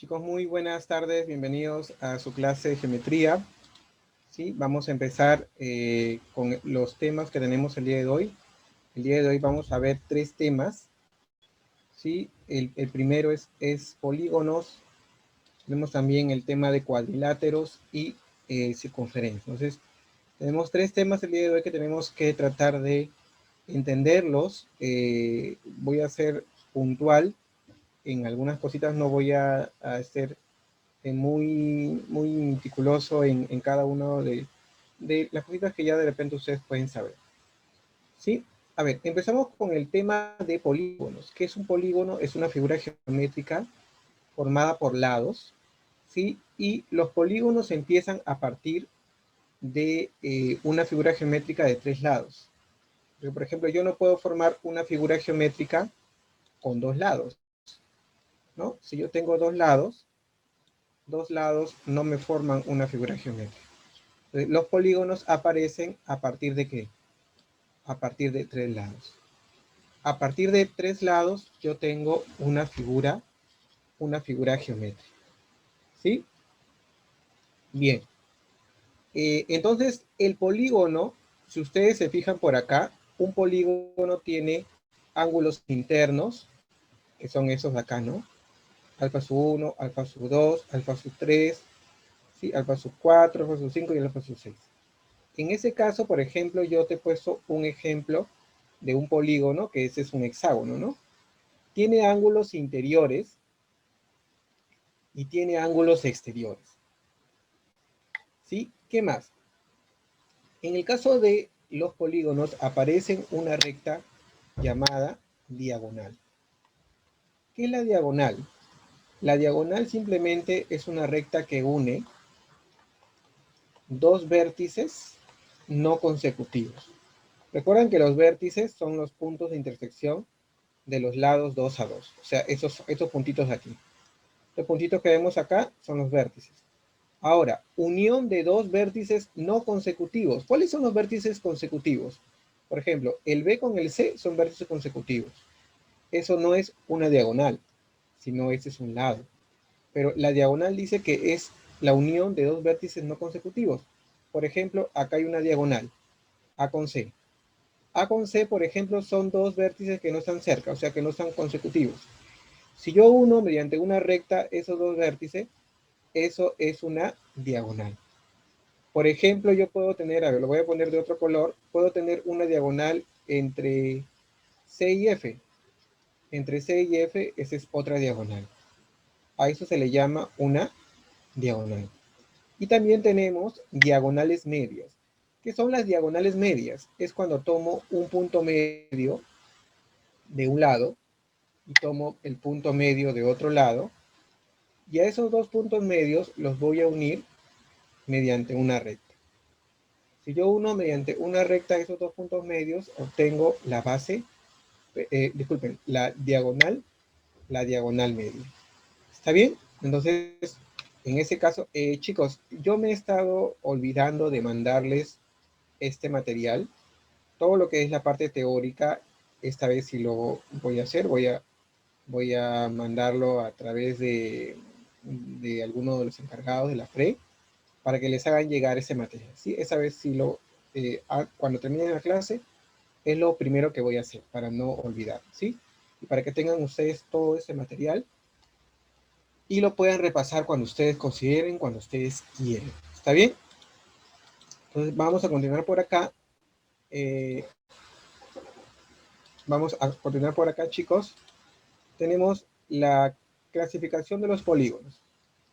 Chicos, muy buenas tardes, bienvenidos a su clase de geometría. ¿Sí? Vamos a empezar con los temas que tenemos el día de hoy. El día de hoy vamos a ver tres temas. ¿Sí? El primero es polígonos. Tenemos también el tema de cuadriláteros y circunferencias. Entonces, tenemos tres temas el día de hoy que tenemos que tratar de entenderlos. Voy a ser puntual. En algunas cositas no voy a ser muy meticuloso en cada uno de las cositas que ya de repente ustedes pueden saber. ¿Sí? A ver, empezamos con el tema de polígonos. ¿Qué es un polígono? Es una figura geométrica formada por lados, ¿sí? Y los polígonos empiezan a partir de una figura geométrica de tres lados. Porque, por ejemplo, yo no puedo formar una figura geométrica con dos lados, ¿no? Si yo tengo dos lados no me forman una figura geométrica. Los polígonos aparecen a partir de ¿qué? A partir de tres lados. A partir de tres lados yo tengo una figura geométrica. ¿Sí? Bien. Entonces, el polígono, si ustedes se fijan por acá, un polígono tiene ángulos internos, que son esos de acá, ¿no? Alfa sub 1, alfa sub 2, alfa sub 3, ¿sí? Alfa sub 4, alfa sub 5 y alfa sub 6. En ese caso, por ejemplo, yo te he puesto un ejemplo de un polígono, que ese es un hexágono, ¿no? Tiene ángulos interiores y tiene ángulos exteriores. ¿Sí? ¿Qué más? En el caso de los polígonos aparecen una recta llamada diagonal. ¿Qué es la diagonal? La diagonal simplemente es una recta que une dos vértices no consecutivos. Recuerden que los vértices son los puntos de intersección de los lados 2 a 2. O sea, estos puntitos de aquí. Los puntitos que vemos acá son los vértices. Ahora, unión de dos vértices no consecutivos. ¿Cuáles son los vértices consecutivos? Por ejemplo, el B con el C son vértices consecutivos. Eso no es una diagonal, sino ese es un lado. Pero la diagonal dice que es la unión de dos vértices no consecutivos. Por ejemplo, acá hay una diagonal, A con C. A con C, por ejemplo, son dos vértices que no están cerca, o sea que no están consecutivos. Si yo uno mediante una recta esos dos vértices, eso es una diagonal. Por ejemplo, yo puedo tener, a ver, lo voy a poner de otro color, puedo tener una diagonal entre C y F. Entre C y F, esa es otra diagonal. A eso se le llama una diagonal. Y también tenemos diagonales medias. ¿Qué son las diagonales medias? Es cuando tomo un punto medio de un lado y tomo el punto medio de otro lado, y a esos dos puntos medios los voy a unir mediante una recta. Si yo uno mediante una recta esos dos puntos medios, obtengo la base, disculpen, la diagonal media. ¿Está bien? Entonces, en ese caso, chicos, yo me he estado olvidando de mandarles este material. Todo lo que es la parte teórica, esta vez sí lo voy a hacer, voy a mandarlo a través de alguno de los encargados de la FRE para que les hagan llegar ese material. ¿Sí? Esa vez sí cuando termine la clase, es lo primero que voy a hacer para no olvidar. ¿Sí? Y para que tengan ustedes todo ese material y lo puedan repasar cuando ustedes consideren, cuando ustedes quieran. ¿Está bien? Entonces vamos a continuar por acá. Vamos a continuar por acá, chicos. Tenemos la clasificación de los polígonos.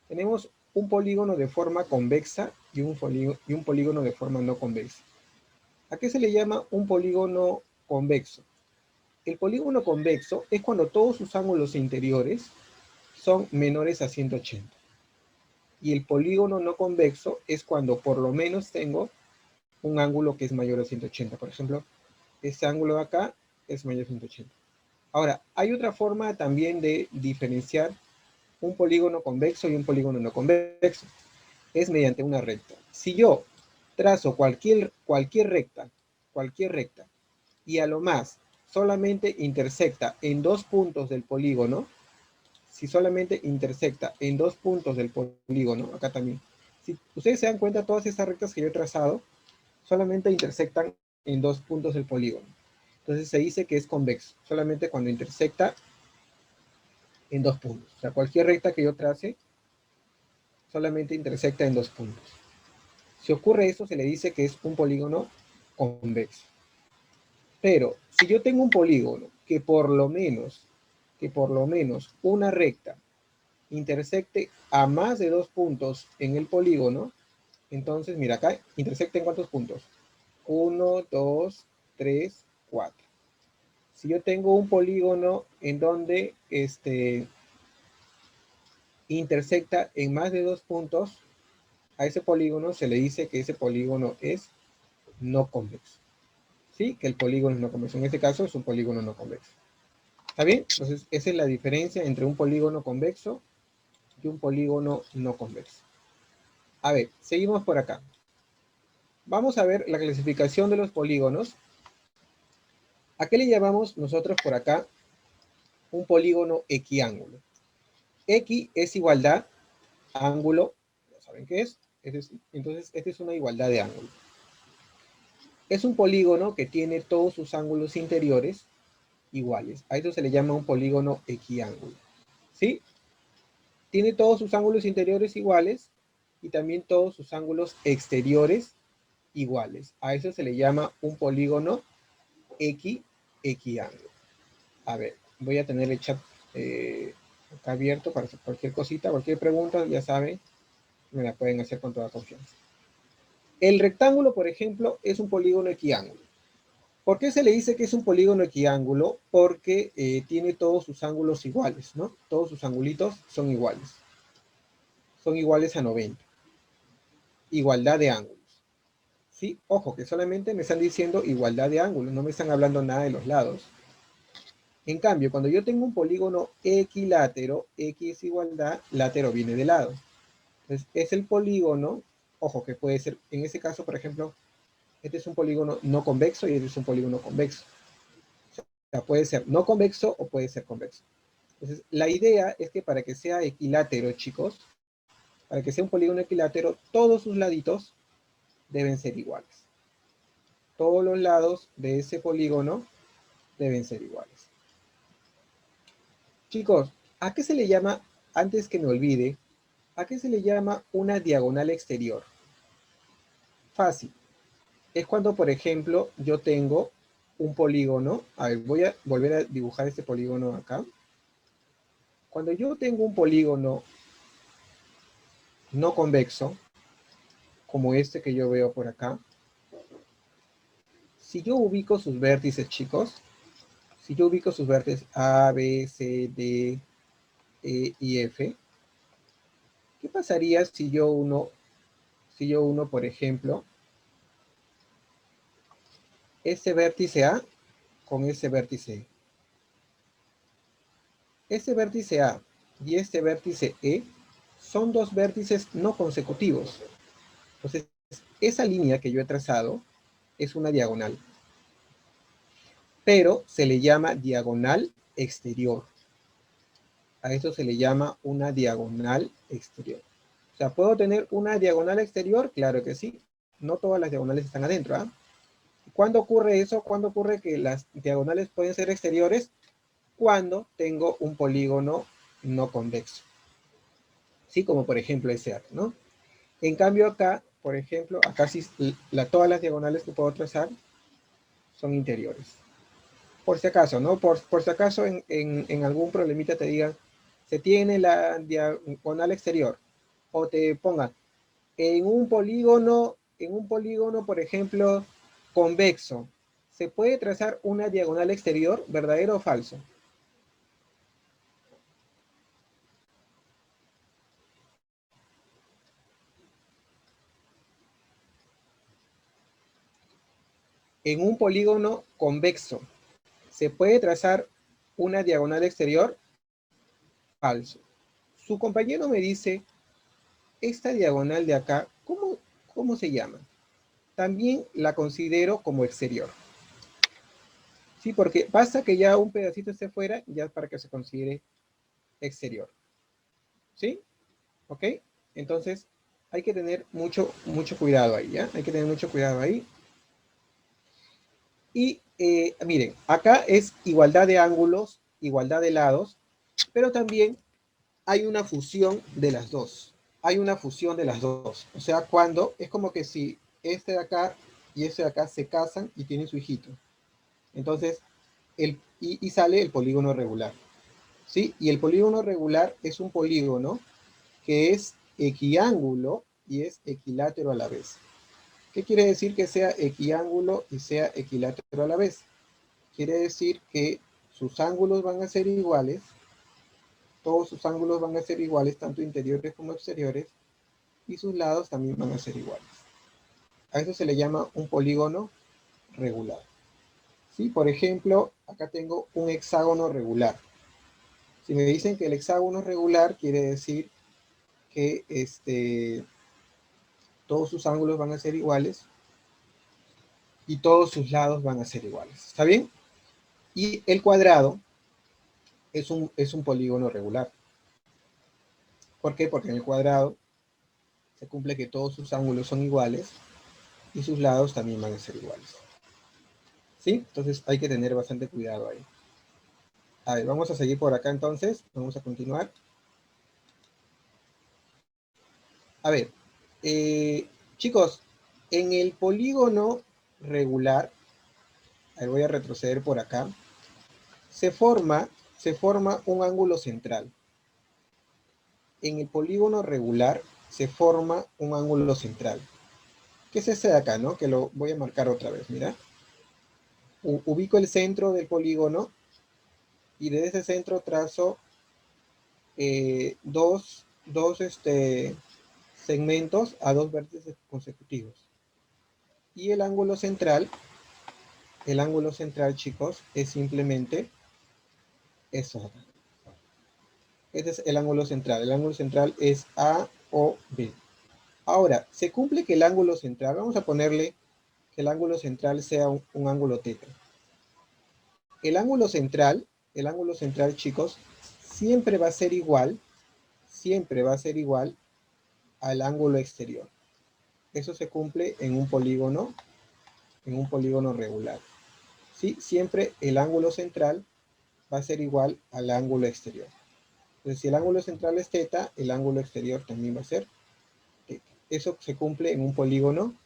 Tenemos un polígono de forma convexa y un polígono de forma no convexa. ¿A qué se le llama un polígono convexo? El polígono convexo es cuando todos sus ángulos interiores son menores a 180. Y el polígono no convexo es cuando por lo menos tengo un ángulo que es mayor a 180. Por ejemplo, este ángulo de acá es mayor a 180. Ahora, hay otra forma también de diferenciar un polígono convexo y un polígono no convexo. Es mediante una recta. Si yo trazo cualquier recta, y a lo más solamente intersecta en dos puntos del polígono, si solamente intersecta en dos puntos del polígono, acá también, si ustedes se dan cuenta, todas estas rectas que yo he trazado solamente intersectan en dos puntos del polígono. Entonces se dice que es convexo, solamente cuando intersecta en dos puntos. O sea, cualquier recta que yo trace solamente intersecta en dos puntos. Si ocurre eso, se le dice que es un polígono convexo. Pero si yo tengo un polígono que por lo menos una recta intersecte a más de dos puntos en el polígono, entonces, mira, acá intersecta en ¿cuántos puntos? 1, 2, 3, 4. Si yo tengo un polígono en donde intersecta en más de dos puntos, a ese polígono se le dice que ese polígono es no convexo. ¿Sí? Que el polígono es no convexo. En este caso es un polígono no convexo. ¿Está bien? Entonces, esa es la diferencia entre un polígono convexo y un polígono no convexo. A ver, seguimos por acá. Vamos a ver la clasificación de los polígonos. ¿A qué le llamamos nosotros por acá un polígono equiángulo? X es igualdad, ángulo, ya saben qué es. Entonces, esta es una igualdad de ángulo. Es un polígono que tiene todos sus ángulos interiores iguales. A eso se le llama un polígono equiángulo. ¿Sí? Tiene todos sus ángulos interiores iguales y también todos sus ángulos exteriores iguales. A eso se le llama un polígono equiángulo. A ver, voy a tener el chat acá abierto para hacer cualquier cosita, cualquier pregunta, ya saben, me la pueden hacer con toda confianza. El rectángulo, por ejemplo, es un polígono equiángulo. ¿Por qué se le dice que es un polígono equiángulo? Porque tiene todos sus ángulos iguales, ¿no? Todos sus angulitos son iguales. Son iguales a 90. Igualdad de ángulos. ¿Sí? Ojo, que solamente me están diciendo igualdad de ángulos, no me están hablando nada de los lados. En cambio, cuando yo tengo un polígono equilátero, X es igualdad, látero viene de lado. Entonces, es el polígono, ojo, que puede ser, en ese caso, por ejemplo, este es un polígono no convexo y este es un polígono convexo. O sea, puede ser no convexo o puede ser convexo. Entonces, la idea es que para que sea equilátero, chicos, para que sea un polígono equilátero, todos sus laditos deben ser iguales. Todos los lados de ese polígono deben ser iguales. Chicos, ¿a qué se le llama, antes que me olvide, a qué se le llama una diagonal exterior? Fácil. Es cuando, por ejemplo, yo tengo un polígono. A ver, voy a volver a dibujar este polígono acá. Cuando yo tengo un polígono no convexo, como este que yo veo por acá, si yo ubico sus vértices, chicos, si yo ubico sus vértices A, B, C, D, E y F, ¿qué pasaría si yo uno, por ejemplo, ese vértice A con ese vértice E? Este vértice A y este vértice E son dos vértices no consecutivos. Entonces, esa línea que yo he trazado es una diagonal, pero se le llama diagonal exterior. A eso se le llama una diagonal exterior. O sea, ¿puedo tener una diagonal exterior? Claro que sí. No todas las diagonales están adentro, ¿ah? ¿Cuándo ocurre eso? ¿Cuándo ocurre que las diagonales pueden ser exteriores? Cuando tengo un polígono no convexo. Sí, como por ejemplo ese arco, ¿no? En cambio acá, por ejemplo, acá sí, todas las diagonales que puedo trazar son interiores. Por si acaso, ¿no? Por si acaso en algún problemita te digan, se tiene la diagonal exterior, o te pongan en un polígono, por ejemplo, convexo, ¿se puede trazar una diagonal exterior, verdadero o falso? En un polígono convexo, ¿se puede trazar una diagonal exterior? Falso. Su compañero me dice, esta diagonal de acá, ¿cómo se llama? También la considero como exterior. Sí, porque basta que ya un pedacito esté fuera, ya para que se considere exterior. ¿Sí? ¿Ok? Entonces, hay que tener mucho cuidado ahí, ¿ya? Hay que tener mucho cuidado ahí. Y miren, acá es igualdad de ángulos, igualdad de lados, pero también hay una fusión de las dos. Hay una fusión de las dos. O sea, cuando es como que si este de acá y este de acá se casan y tienen su hijito. Entonces, y sale el polígono regular. ¿Sí? Y el polígono regular es un polígono que es equiángulo y es equilátero a la vez. ¿Qué quiere decir que sea equiángulo y sea equilátero a la vez? Quiere decir que sus ángulos van a ser iguales, todos sus ángulos van a ser iguales, tanto interiores como exteriores, y sus lados también van a ser iguales. A eso se le llama un polígono regular. ¿Sí? Por ejemplo, acá tengo un hexágono regular. Si me dicen que el hexágono es regular, quiere decir que todos sus ángulos van a ser iguales y todos sus lados van a ser iguales. ¿Está bien? Y el cuadrado es un polígono regular. ¿Por qué? Porque en el cuadrado se cumple que todos sus ángulos son iguales y sus lados también van a ser iguales. ¿Sí? Entonces hay que tener bastante cuidado ahí. A ver, vamos a seguir por acá entonces. Vamos a continuar. A ver, chicos, en el polígono regular, ahí voy a retroceder por acá, se forma, se forma un ángulo central. En el polígono regular se forma un ángulo central. ¿Qué es ese de acá, no? Que lo voy a marcar otra vez, mira. Ubico el centro del polígono y desde ese centro trazo dos segmentos a dos vértices consecutivos. Y el ángulo central, chicos, es simplemente eso. Este es el ángulo central. El ángulo central es A o B. Ahora, se cumple que el ángulo central, vamos a ponerle que el ángulo central sea un ángulo teta. El ángulo central, chicos, siempre va a ser igual al ángulo exterior. Eso se cumple en un polígono regular. ¿Sí? Siempre el ángulo central va a ser igual al ángulo exterior. Entonces, si el ángulo central es teta, el ángulo exterior también va a ser teta. Eso se cumple en un polígono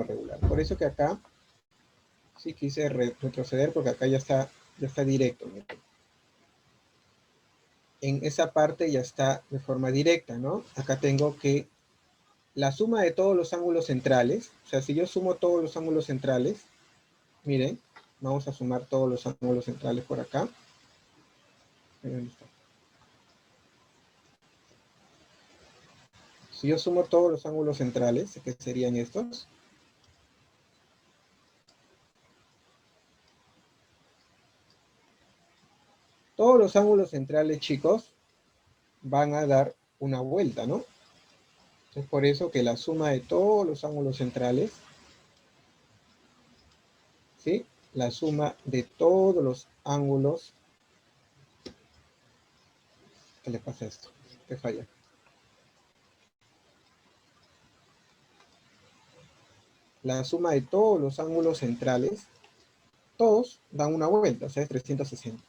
regular. Por eso que acá sí quise retroceder porque acá ya está directo. ¿No? En esa parte ya está de forma directa, ¿no? Acá tengo que la suma de todos los ángulos centrales, o sea, si yo sumo todos los ángulos centrales, miren, vamos a sumar todos los ángulos centrales por acá. Si yo sumo todos los ángulos centrales, que serían estos, todos los ángulos centrales, chicos, van a dar una vuelta, ¿no? Es por eso que la suma de todos los ángulos centrales, ¿sí? La suma de todos los ángulos. ¿Qué le pasa a esto? ¿Qué falla? La suma de todos los ángulos centrales, todos dan una vuelta, o sea, es 360.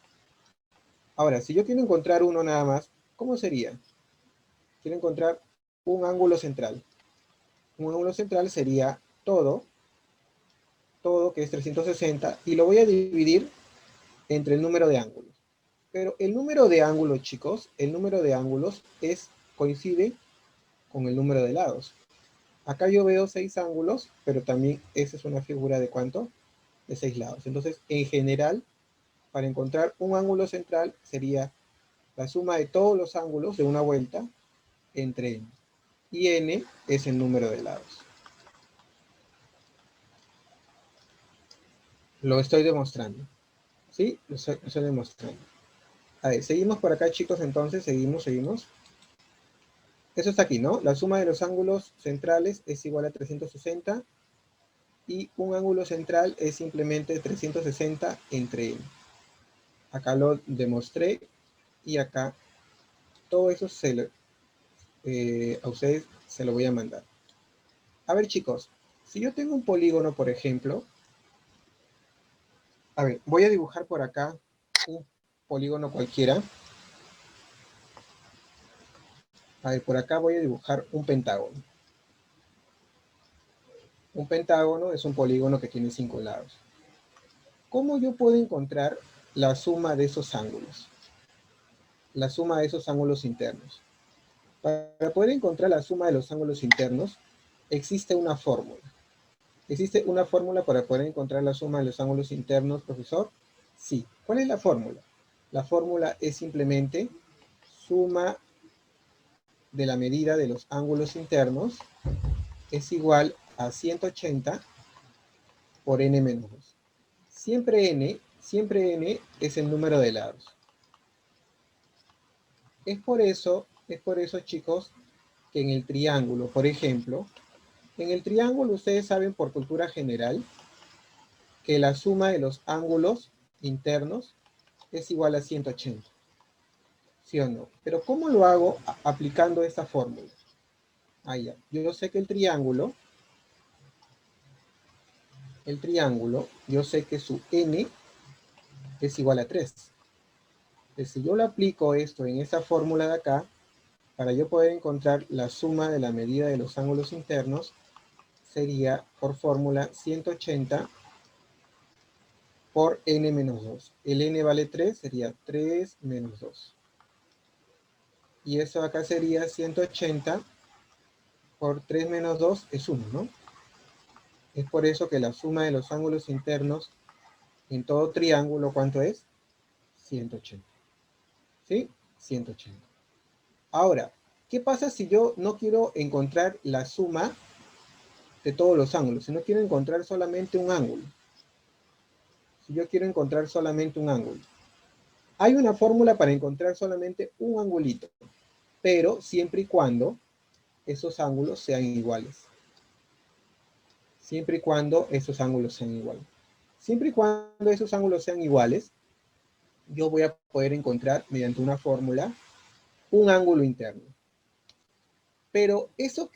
Ahora, si yo quiero encontrar uno nada más, ¿cómo sería? Quiero encontrar un ángulo central. Un ángulo central sería todo que es 360, y lo voy a dividir entre el número de ángulos. Pero el número de ángulos, chicos, el número de ángulos coincide con el número de lados. Acá yo veo 6 ángulos, pero también esa es una figura de ¿cuánto? De 6 lados. Entonces, en general, para encontrar un ángulo central sería la suma de todos los ángulos de una vuelta entre n. Y n es el número de lados. Lo estoy demostrando. ¿Sí? Lo estoy demostrando. A ver, seguimos por acá, chicos, entonces, seguimos. Eso está aquí, ¿no? La suma de los ángulos centrales es igual a 360 y un ángulo central es simplemente 360 entre n. Acá lo demostré y acá Todo eso a ustedes se lo voy a mandar. A ver, chicos, si yo tengo un polígono, por ejemplo, a ver, voy a dibujar por acá un polígono cualquiera. A ver, por acá voy a dibujar un pentágono. Un pentágono es un polígono que tiene 5 lados. ¿Cómo yo puedo encontrar la suma de esos ángulos? La suma de esos ángulos internos. Para poder encontrar la suma de los ángulos internos, existe una fórmula. ¿Existe una fórmula para poder encontrar la suma de los ángulos internos, profesor? Sí. ¿Cuál es la fórmula? La fórmula es simplemente suma de la medida de los ángulos internos es igual a 180 por n menos 2. Siempre n es el número de lados. Es por eso, chicos, que en el triángulo, por ejemplo, en el triángulo ustedes saben por cultura general que la suma de los ángulos internos es igual a 180. ¿Sí o no? Pero ¿cómo lo hago aplicando esta fórmula? Ah, ya. Yo sé que el triángulo, yo sé que su n es igual a 3. Entonces, si yo lo aplico esto en esa fórmula de acá, para yo poder encontrar la suma de la medida de los ángulos internos, sería por fórmula 180 por n menos 2. El n vale 3, sería 3 menos 2. Y eso acá sería 180 por 3 menos 2 es 1, ¿no? Es por eso que la suma de los ángulos internos en todo triángulo, ¿cuánto es? 180. ¿Sí? 180. Ahora, ¿qué pasa si yo no quiero encontrar la suma de todos los ángulos? Si no quiero encontrar solamente un ángulo. Si yo quiero encontrar solamente un ángulo. Hay una fórmula para encontrar solamente un angulito, pero siempre y cuando esos ángulos sean iguales. Siempre y cuando esos ángulos sean iguales. Siempre y cuando esos ángulos sean iguales, yo voy a poder encontrar mediante una fórmula un ángulo interno. Pero eso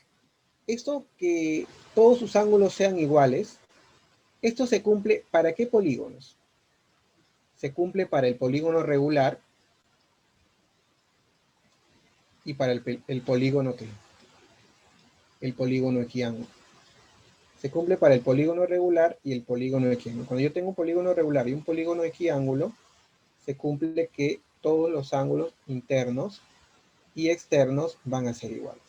que todos sus ángulos sean iguales, esto se cumple ¿para qué polígonos? Se cumple para el polígono regular y para el polígono ¿qué? El polígono equiángulo. Se cumple para el polígono regular y el polígono equiángulo. Cuando yo tengo un polígono regular y un polígono equiángulo, se cumple que todos los ángulos internos y externos van a ser iguales.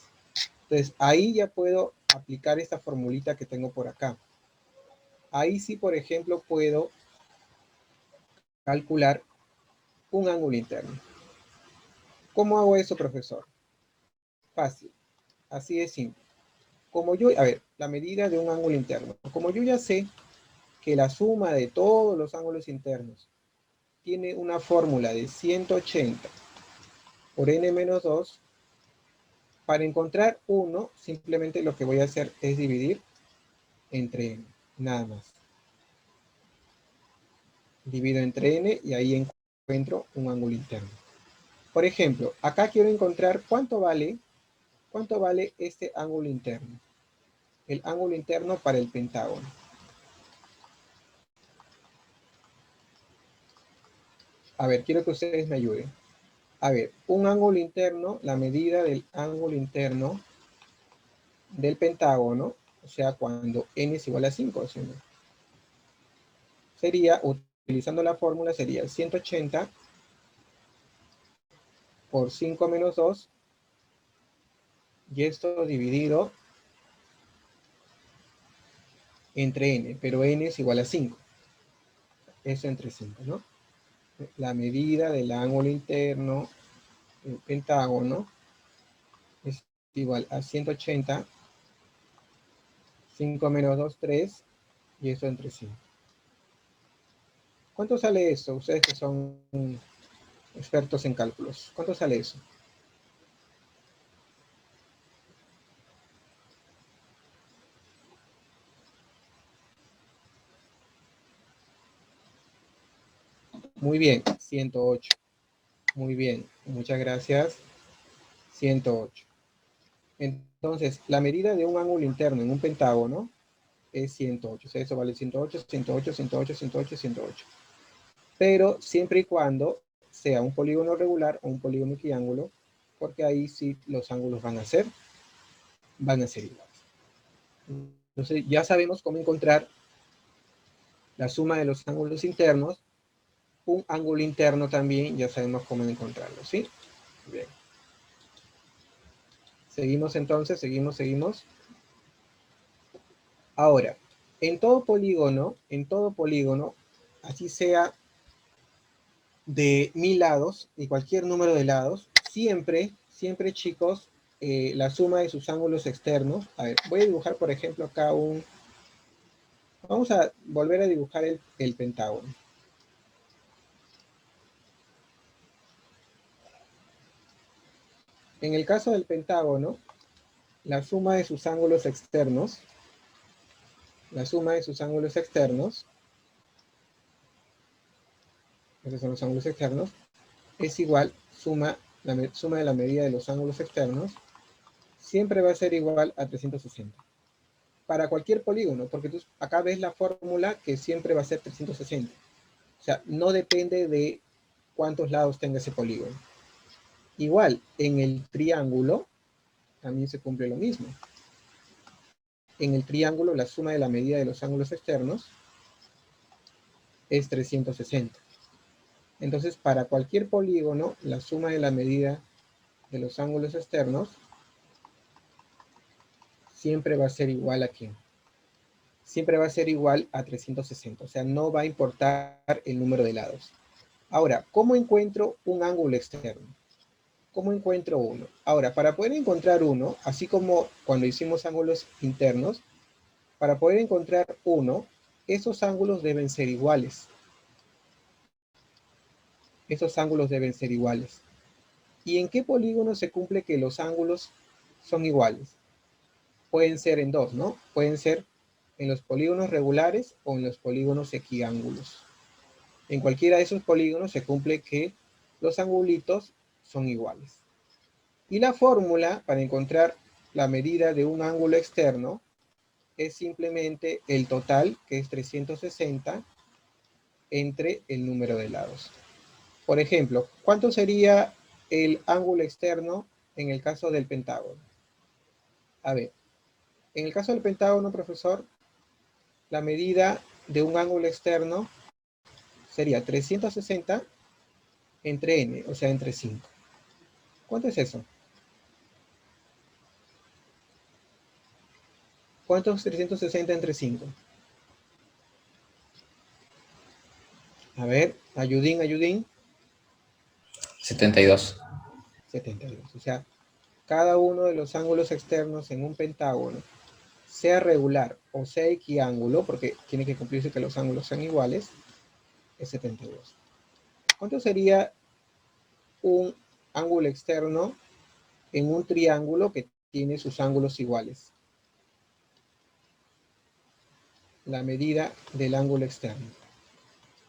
Entonces, ahí ya puedo aplicar esta formulita que tengo por acá. Ahí sí, por ejemplo, puedo calcular un ángulo interno. ¿Cómo hago eso, profesor? Fácil. Así de simple. Como yo, a ver, la medida de un ángulo interno. Como yo ya sé que la suma de todos los ángulos internos tiene una fórmula de 180 por n menos 2, para encontrar uno, simplemente lo que voy a hacer es dividir entre n, nada más. Divido entre n y ahí encuentro un ángulo interno. Por ejemplo, acá quiero encontrar cuánto vale este ángulo interno. El ángulo interno para el pentágono. A ver, quiero que ustedes me ayuden. A ver, un ángulo interno, la medida del ángulo interno del pentágono, o sea, cuando n es igual a 5, ¿sí? Sería, utilizando la fórmula, sería 180 por 5 menos 2, y esto dividido entre n, pero n es igual a 5. Eso entre 5, ¿no? La medida del ángulo interno del pentágono es igual a 180, 5 menos 2, 3, y eso entre 5. ¿Cuánto sale eso? Ustedes que son expertos en cálculos. ¿Cuánto sale eso? Muy bien, 108. Muy bien, muchas gracias. 108. Entonces, la medida de un ángulo interno en un pentágono es 108. O sea, eso vale 108, 108, 108, 108, 108. Pero siempre y cuando sea un polígono regular o un polígono equiángulo, porque ahí sí los ángulos van a ser iguales. Entonces, ya sabemos cómo encontrar la suma de los ángulos internos. Un ángulo interno también ya sabemos cómo encontrarlo, ¿sí? Bien. Seguimos entonces, seguimos. Ahora, en todo polígono, así sea de 1000 lados y cualquier número de lados, siempre chicos, la suma de sus ángulos externos. A ver, voy a dibujar por ejemplo acá vamos a volver a dibujar el pentágono. En el caso del pentágono, la suma de sus ángulos externos, esos son los ángulos externos, es igual, la suma de la medida de los ángulos externos, siempre va a ser igual a 360. Para cualquier polígono, porque tú acá ves la fórmula que siempre va a ser 360. O sea, no depende de cuántos lados tenga ese polígono. Igual, en el triángulo también se cumple lo mismo. En el triángulo, la suma de la medida de los ángulos externos es 360. Entonces, para cualquier polígono, la suma de la medida de los ángulos externos siempre va a ser igual a ¿quién? Siempre va a ser igual a 360. O sea, no va a importar el número de lados. Ahora, ¿cómo encuentro un ángulo externo? ¿Cómo encuentro uno? Ahora, para poder encontrar uno, así como cuando hicimos ángulos internos, para poder encontrar uno, esos ángulos deben ser iguales. Esos ángulos deben ser iguales. ¿Y en qué polígono se cumple que los ángulos son iguales? Pueden ser en dos, ¿no? Pueden ser en los polígonos regulares o en los polígonos equiángulos. En cualquiera de esos polígonos se cumple que los angulitos son iguales. Y la fórmula para encontrar la medida de un ángulo externo es simplemente el total, que es 360, entre el número de lados. Por ejemplo, ¿cuánto sería el ángulo externo en el caso del pentágono? A ver, en el caso del pentágono, profesor, la medida de un ángulo externo sería 360 entre n, o sea, entre 5. ¿Cuánto es eso? ¿Cuánto es 360 entre 5? A ver, ayudín. 72. 72. O sea, cada uno de los ángulos externos en un pentágono, sea regular o sea equiángulo, porque tiene que cumplirse que los ángulos sean iguales, es 72. ¿Cuánto sería un ángulo externo en un triángulo que tiene sus ángulos iguales? La medida del ángulo externo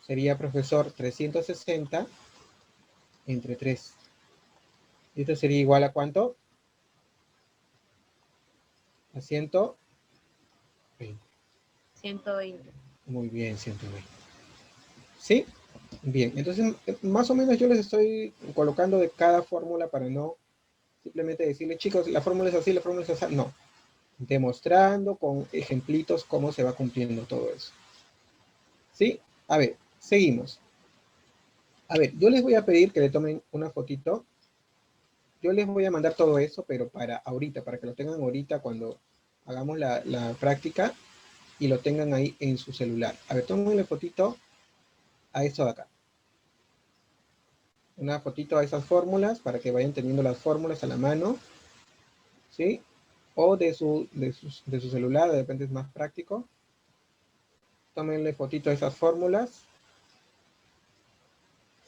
sería, profesor, 360 entre 3. ¿Y esto sería igual a cuánto? A 120. 120. Muy bien, 120. ¿Sí? Bien, entonces más o menos yo les estoy colocando de cada fórmula para no simplemente decirle, chicos, la fórmula es así, la fórmula es así. No, demostrando con ejemplitos cómo se va cumpliendo todo eso. ¿Sí? A ver, seguimos. A ver, yo les voy a pedir que le tomen una fotito. Yo les voy a mandar todo eso, pero para ahorita, para que lo tengan ahorita cuando hagamos la práctica y lo tengan ahí en su celular. A ver, tómenle fotito a esto de acá. Una fotito a esas fórmulas para que vayan teniendo las fórmulas a la mano, ¿sí? O de su celular, de repente es más práctico. Tómenle fotito a esas fórmulas,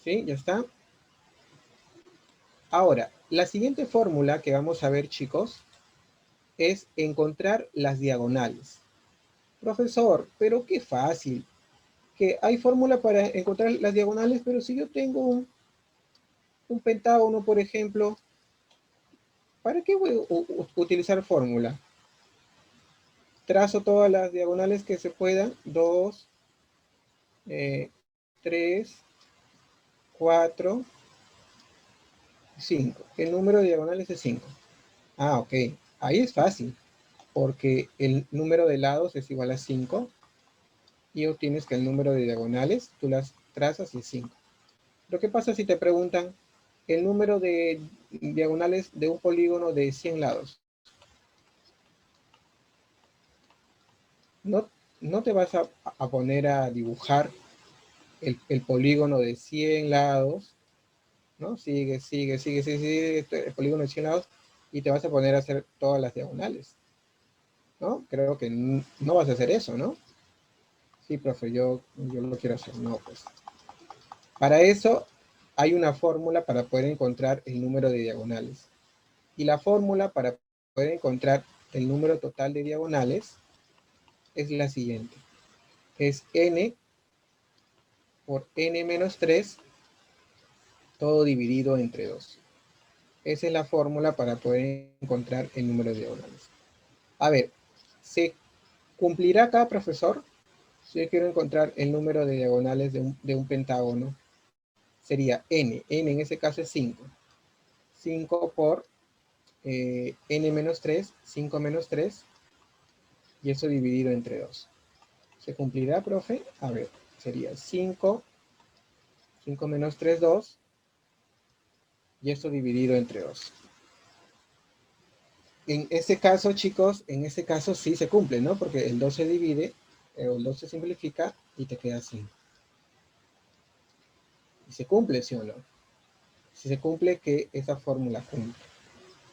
¿sí? Ya está. Ahora, la siguiente fórmula que vamos a ver, chicos, es encontrar las diagonales. Profesor, pero qué fácil. Que hay fórmula para encontrar las diagonales, pero si yo tengo un pentágono, por ejemplo, ¿Para qué voy a utilizar fórmula? Trazo todas las diagonales que se puedan. 2, 3, 4, 5. El número de diagonales es 5. Ah, ok. Ahí es fácil, porque el número de lados es igual a 5 y obtienes que el número de diagonales, tú las trazas y es 5. Lo que pasa si te preguntan el número de diagonales de un polígono de 100 lados. No, no te vas a poner a dibujar el polígono de 100 lados, ¿no? Sigue, el polígono de 100 lados y te vas a poner a hacer todas las diagonales, ¿no? Creo que no vas a hacer eso, ¿no? Sí, profe, yo lo quiero hacer. No, pues. Para eso hay una fórmula para poder encontrar el número de diagonales. Y la fórmula para poder encontrar el número total de diagonales es la siguiente. Es n por n menos 3, todo dividido entre 2. Esa es la fórmula para poder encontrar el número de diagonales. A ver, ¿se cumplirá acá, profesor? Si yo quiero encontrar el número de diagonales de un pentágono, sería n. N en ese caso es 5. 5 por n menos 3, 5 menos 3, y eso dividido entre 2. ¿Se cumplirá, profe? A ver, sería 5, 5 menos 3, 2, y eso dividido entre 2. En ese caso, chicos, en ese caso sí se cumple, ¿no? Porque el 2 se divide, el 2 se simplifica y te queda 5. Y se cumple, ¿sí o no? Si se cumple, que esa fórmula cumple.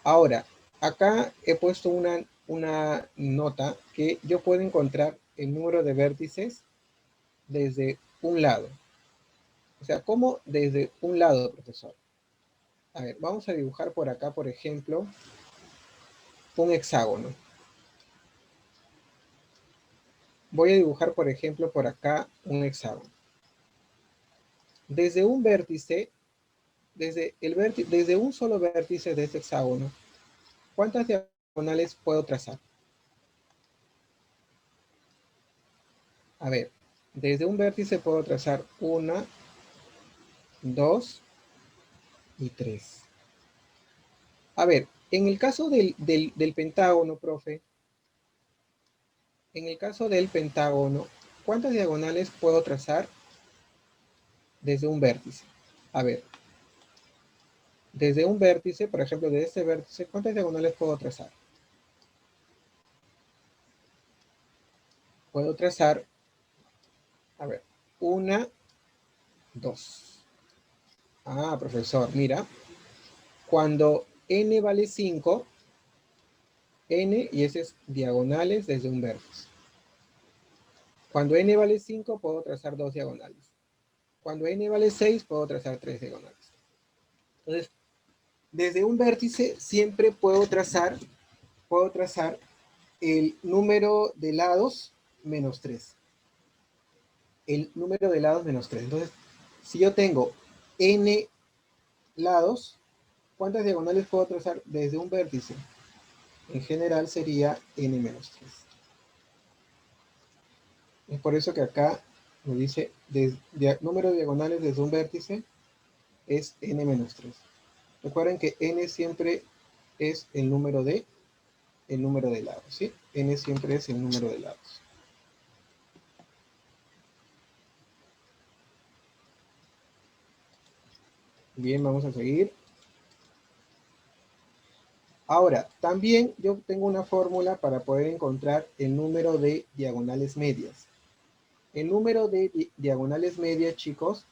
Ahora, acá he puesto una nota que yo puedo encontrar el número de vértices desde un lado. O sea, ¿cómo desde un lado, profesor? A ver, vamos a dibujar por acá, por ejemplo, un hexágono. Voy a dibujar, por ejemplo, por acá un hexágono. Desde un vértice, desde un solo vértice de este hexágono, ¿cuántas diagonales puedo trazar? A ver, desde un vértice puedo trazar 1, 2 y 3. A ver, en el caso del pentágono, profe, en el caso del pentágono, ¿cuántas diagonales puedo trazar desde un vértice? A ver, desde un vértice, por ejemplo, de este vértice, ¿cuántas diagonales puedo trazar? Puedo trazar, a ver, 1, 2. Ah, profesor, mira, cuando n vale 5, n, y ese es diagonales desde un vértice. Cuando n vale 5, puedo trazar 2 diagonales. Cuando n vale 6, puedo trazar 3 diagonales. Entonces, desde un vértice siempre puedo trazar el número de lados menos 3. El número de lados menos 3. Entonces, si yo tengo n lados, ¿cuántas diagonales puedo trazar desde un vértice? En general sería n menos 3. Es por eso que acá me dice número de diagonales desde un vértice es n menos 3. Recuerden que n siempre es el número de lados, ¿sí? N siempre es el número de lados. Bien, vamos a seguir. Ahora, también yo tengo una fórmula para poder encontrar el número de diagonales medias. El número de diagonales medias, chicos,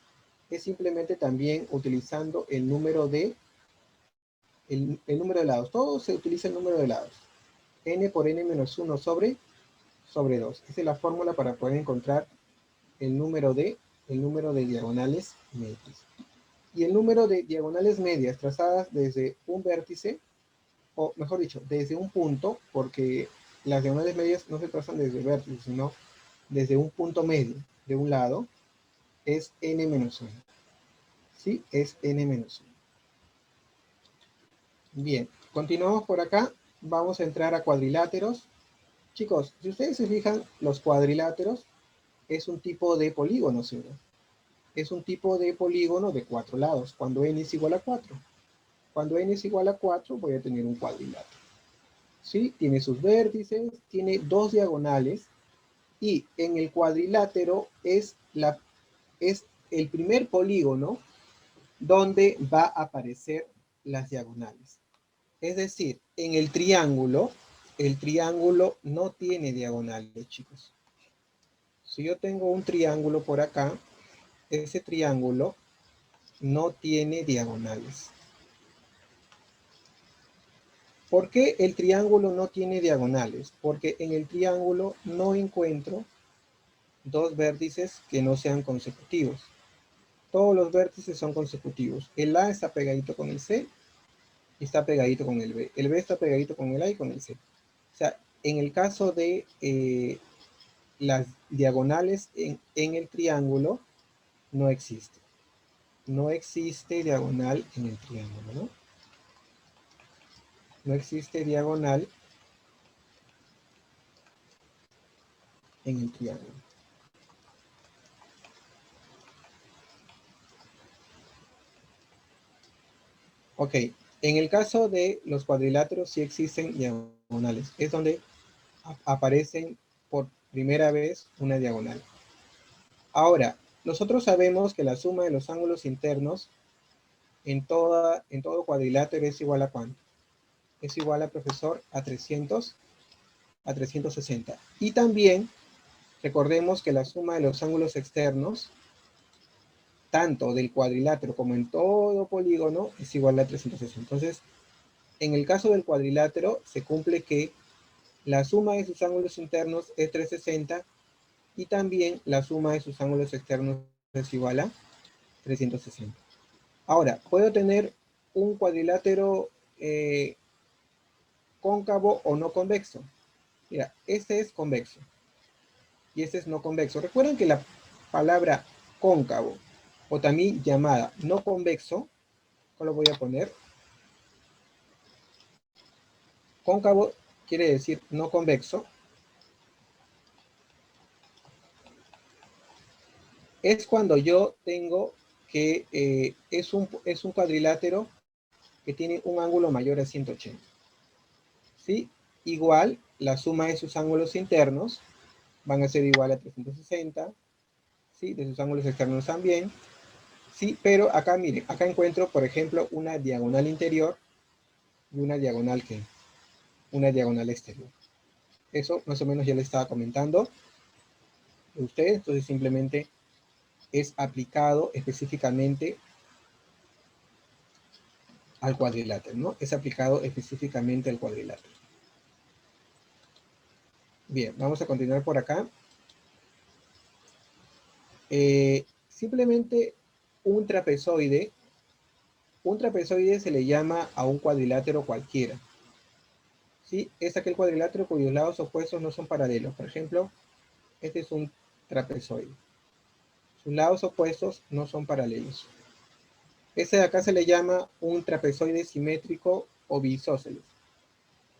es simplemente también utilizando el número de lados. Todo se utiliza el número de lados. N por n menos 1 sobre 2. Esa es la fórmula para poder encontrar el número de diagonales medias. Y el número de diagonales medias trazadas desde un vértice, o mejor dicho, desde un punto, porque las diagonales medias no se trazan desde el vértice, sino desde un punto medio de un lado, es n menos 1. ¿Sí? Es n menos 1. Bien, continuamos por acá. Vamos a entrar a cuadriláteros. Chicos, si ustedes se fijan, los cuadriláteros es un tipo de polígono, ¿sí? Es un tipo de polígono de 4 lados, cuando n es igual a 4. Cuando n es igual a 4, voy a tener un cuadrilátero. ¿Sí? Tiene sus vértices, tiene 2 diagonales, y en el cuadrilátero es el primer polígono donde va a aparecer las diagonales. Es decir, en el triángulo no tiene diagonales, chicos. Si yo tengo un triángulo por acá, ese triángulo no tiene diagonales. ¿Por qué el triángulo no tiene diagonales? Porque en el triángulo no encuentro dos vértices que no sean consecutivos. Todos los vértices son consecutivos. El A está pegadito con el C y está pegadito con el B. El B está pegadito con el A y con el C. O sea, en el caso de las diagonales en el triángulo, no existe. No existe diagonal en el triángulo, ¿no? No existe diagonal en el triángulo. Ok, en el caso de los cuadriláteros sí existen diagonales. Es donde aparecen por primera vez una diagonal. Ahora, nosotros sabemos que la suma de los ángulos internos en todo cuadrilátero es igual a ¿cuánto? Es igual a, profesor, a 360. Y también recordemos que la suma de los ángulos externos, tanto del cuadrilátero como en todo polígono, es igual a 360. Entonces, en el caso del cuadrilátero, se cumple que la suma de sus ángulos internos es 360 y también la suma de sus ángulos externos es igual a 360. Ahora, puedo tener un cuadrilátero cóncavo o no convexo. Mira, este es convexo y este es no convexo. Recuerden que la palabra cóncavo o también llamada no convexo, ¿cómo lo voy a poner? Cóncavo quiere decir no convexo. Es cuando yo tengo que es un cuadrilátero que tiene un ángulo mayor a 180. ¿Sí? Igual, la suma de sus ángulos internos van a ser igual a 360, ¿sí? De sus ángulos externos también, ¿sí? Pero acá, miren, acá encuentro, por ejemplo, una diagonal interior y una diagonal exterior. Eso más o menos ya le estaba comentando a ustedes, entonces simplemente es aplicado específicamente al cuadrilátero, ¿no? Es aplicado específicamente al cuadrilátero. Bien, vamos a continuar por acá. Simplemente un trapezoide se le llama a un cuadrilátero cualquiera. ¿Sí? Es aquel cuadrilátero cuyos lados opuestos no son paralelos. Por ejemplo, este es un trapezoide. Sus lados opuestos no son paralelos. Este de acá se le llama un trapezoide simétrico o bisósceles.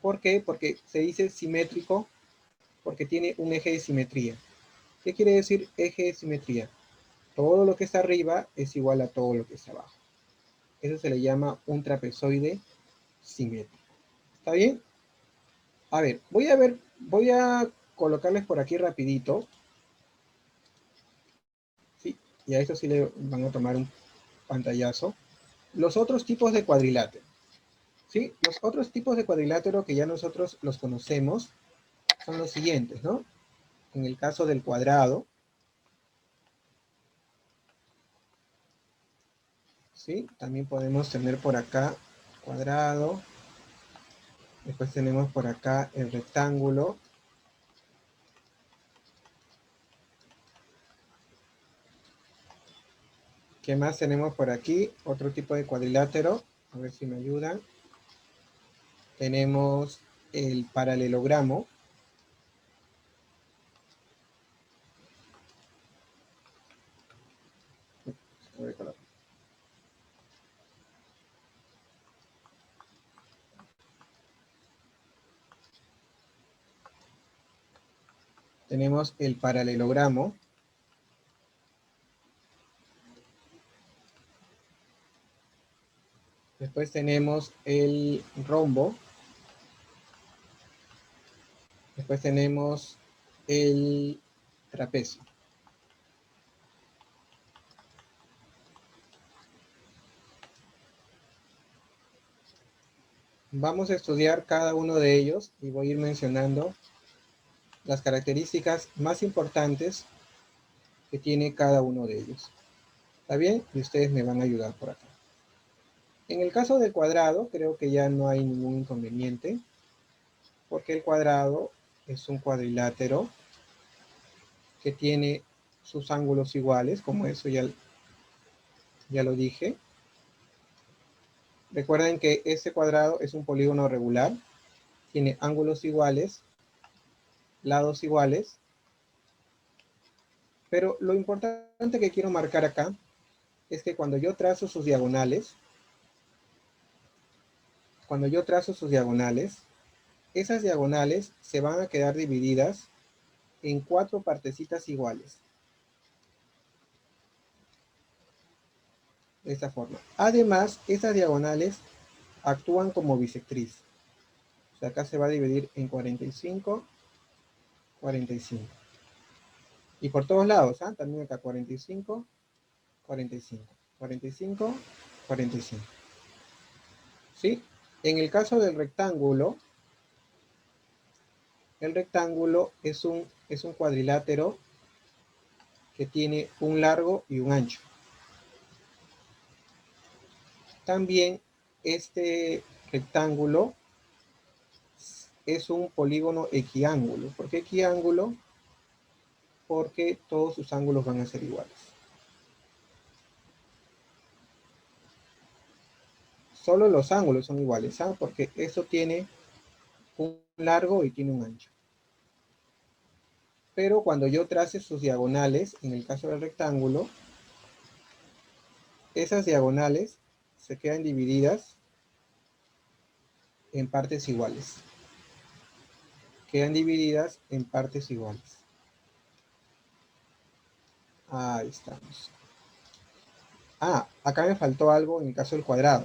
¿Por qué? Porque se dice simétrico porque tiene un eje de simetría. ¿Qué quiere decir eje de simetría? Todo lo que está arriba es igual a todo lo que está abajo. Eso se le llama un trapezoide simétrico. ¿Está bien? A ver, voy a colocarles por aquí rapidito. Sí, y a eso sí le van a tomar un pantallazo. Los otros tipos de cuadrilátero. ¿Sí? Los otros tipos de cuadrilátero que ya nosotros los conocemos son los siguientes, ¿no? En el caso del cuadrado, ¿sí? También podemos tener por acá cuadrado. Después tenemos por acá el rectángulo. ¿Qué más tenemos por aquí? Otro tipo de cuadrilátero. A ver si me ayudan. Tenemos el paralelogramo. Tenemos el paralelogramo. Después tenemos el rombo. Después tenemos el trapecio. Vamos a estudiar cada uno de ellos y voy a ir mencionando las características más importantes que tiene cada uno de ellos. ¿Está bien? Y ustedes me van a ayudar por acá. En el caso del cuadrado, creo que ya no hay ningún inconveniente, porque el cuadrado es un cuadrilátero que tiene sus ángulos iguales, como eso ya lo dije. Recuerden que este cuadrado es un polígono regular, tiene ángulos iguales, lados iguales, pero lo importante que quiero marcar acá es que cuando yo trazo sus diagonales, esas diagonales se van a quedar divididas en 4 partecitas iguales. De esta forma. Además, esas diagonales actúan como bisectriz. O sea, acá se va a dividir en 45, 45. Y por todos lados, ¿ah? También acá 45, 45, 45, 45. ¿Sí? En el caso del rectángulo, el rectángulo es un cuadrilátero que tiene un largo y un ancho. También este rectángulo es un polígono equiángulo. ¿Por qué equiángulo? Porque todos sus ángulos van a ser iguales. Solo los ángulos son iguales, ¿sabes? Porque eso tiene un largo y tiene un ancho. Pero cuando yo trace sus diagonales, en el caso del rectángulo, esas diagonales se quedan divididas en partes iguales. Quedan divididas en partes iguales. Ahí estamos. Ah, acá me faltó algo en el caso del cuadrado.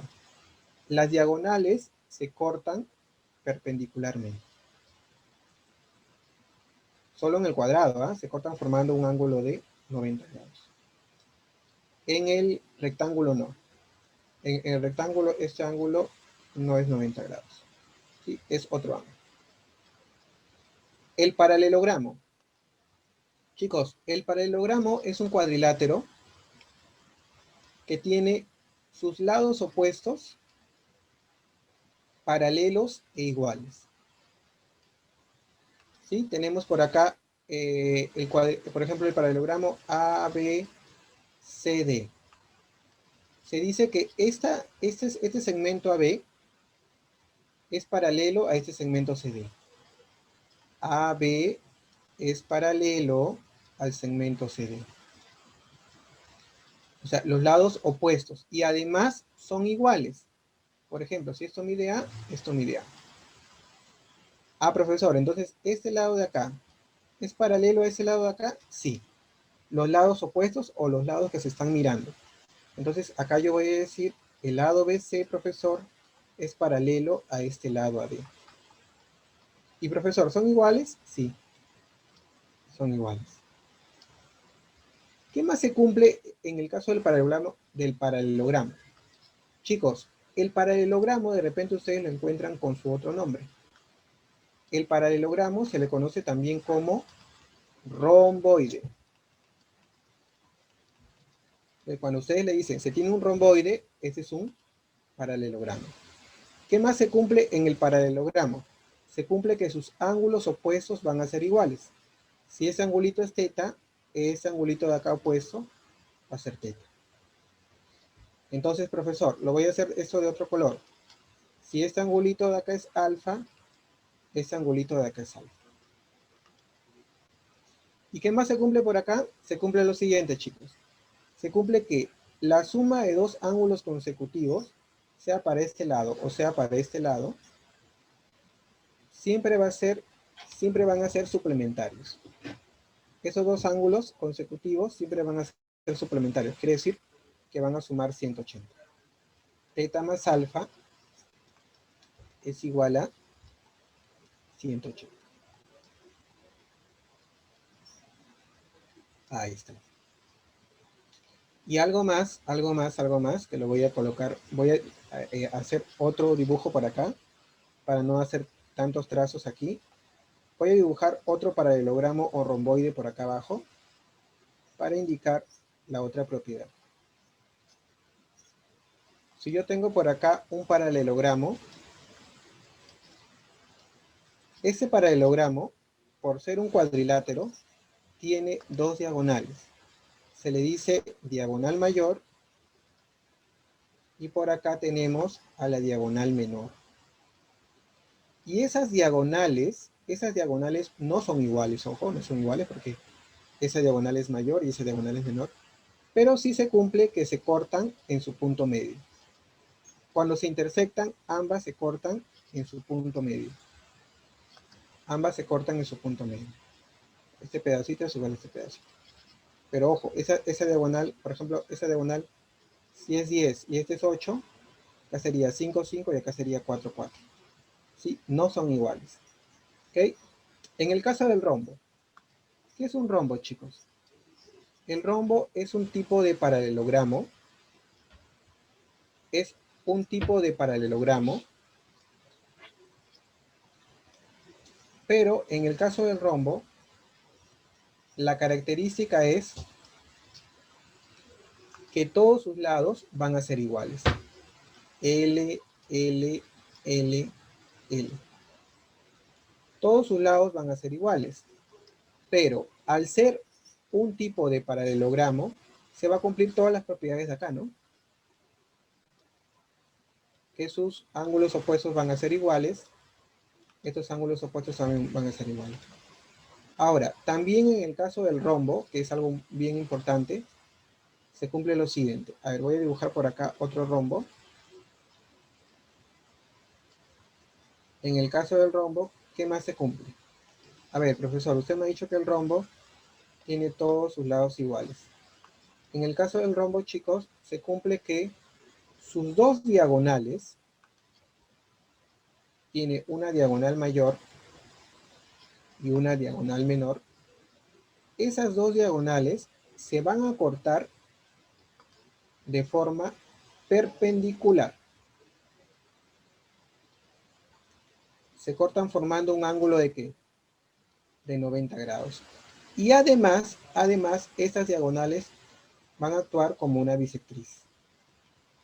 Las diagonales se cortan perpendicularmente. Solo en el cuadrado, ¿eh? Se cortan formando un ángulo de 90 grados. En el rectángulo no. En el rectángulo este ángulo no es 90 grados. ¿Sí? Es otro ángulo. El paralelogramo. Chicos, el paralelogramo es un cuadrilátero que tiene sus lados opuestos paralelos e iguales. ¿Sí? Tenemos por acá, por ejemplo, el paralelogramo ABCD. Se dice que este segmento AB es paralelo a este segmento CD. AB es paralelo al segmento CD. O sea, los lados opuestos. Y además son iguales. Por ejemplo, si esto mide A, esto mide A. Ah, profesor, entonces este lado de acá, ¿es paralelo a ese lado de acá? Sí. Los lados opuestos o los lados que se están mirando. Entonces, acá yo voy a decir, el lado BC, profesor, es paralelo a este lado AD. Y profesor, ¿son iguales? Sí, son iguales. ¿Qué más se cumple en el caso del paralelogramo? Chicos, el paralelogramo de repente ustedes lo encuentran con su otro nombre. El paralelogramo se le conoce también como romboide. Cuando ustedes le dicen, se tiene un romboide, ese es un paralelogramo. ¿Qué más se cumple en el paralelogramo? Se cumple que sus ángulos opuestos van a ser iguales. Si ese angulito es teta, ese angulito de acá opuesto va a ser teta. Entonces, profesor, lo voy a hacer esto de otro color. Si este angulito de acá es alfa, este angulito de acá es alfa. ¿Y qué más se cumple por acá? Se cumple lo siguiente, chicos. Se cumple que la suma de dos ángulos consecutivos, sea para este lado o sea para este lado, siempre van a ser suplementarios. Esos dos ángulos consecutivos siempre van a ser suplementarios. Quiere decir que van a sumar 180. Teta más alfa es igual a 180. Ahí está. Y algo más, que lo voy a colocar. Voy a hacer otro dibujo por acá, para no hacer tantos trazos aquí. Voy a dibujar otro paralelogramo o romboide por acá abajo, para indicar la otra propiedad. Si yo tengo por acá un paralelogramo, ese paralelogramo, por ser un cuadrilátero, tiene dos diagonales. Se le dice diagonal mayor, y por acá tenemos a la diagonal menor. Y esas diagonales no son iguales, ojo, no son iguales porque esa diagonal es mayor y esa diagonal es menor, pero sí se cumple que se cortan en su punto medio. Cuando se intersectan, ambas se cortan en su punto medio. Ambas se cortan en su punto medio. Este pedacito es igual a este pedacito. Pero ojo, esa diagonal, por ejemplo, esa diagonal, si es 10 y este es 8, acá sería 5, 5 y acá sería 4, 4. ¿Sí? No son iguales. ¿Ok? En el caso del rombo, ¿qué es un rombo, chicos? El rombo es un tipo de paralelogramo. Es un tipo de paralelogramo. Pero en el caso del rombo, la característica es que todos sus lados van a ser iguales. L, L, L, L. Todos sus lados van a ser iguales. Pero al ser un tipo de paralelogramo, se va a cumplir todas las propiedades de acá, ¿no? Que sus ángulos opuestos van a ser iguales. Estos ángulos opuestos también van a ser iguales. Ahora, también en el caso del rombo, que es algo bien importante, se cumple lo siguiente. A ver, voy a dibujar por acá otro rombo. En el caso del rombo, ¿qué más se cumple? A ver, profesor, usted me ha dicho que el rombo tiene todos sus lados iguales. En el caso del rombo, chicos, se cumple que sus dos diagonales, tiene una diagonal mayor y una diagonal menor. Esas dos diagonales se van a cortar de forma perpendicular. Se cortan formando un ángulo de ¿qué? De 90 grados. Y además, estas diagonales van a actuar como una bisectriz.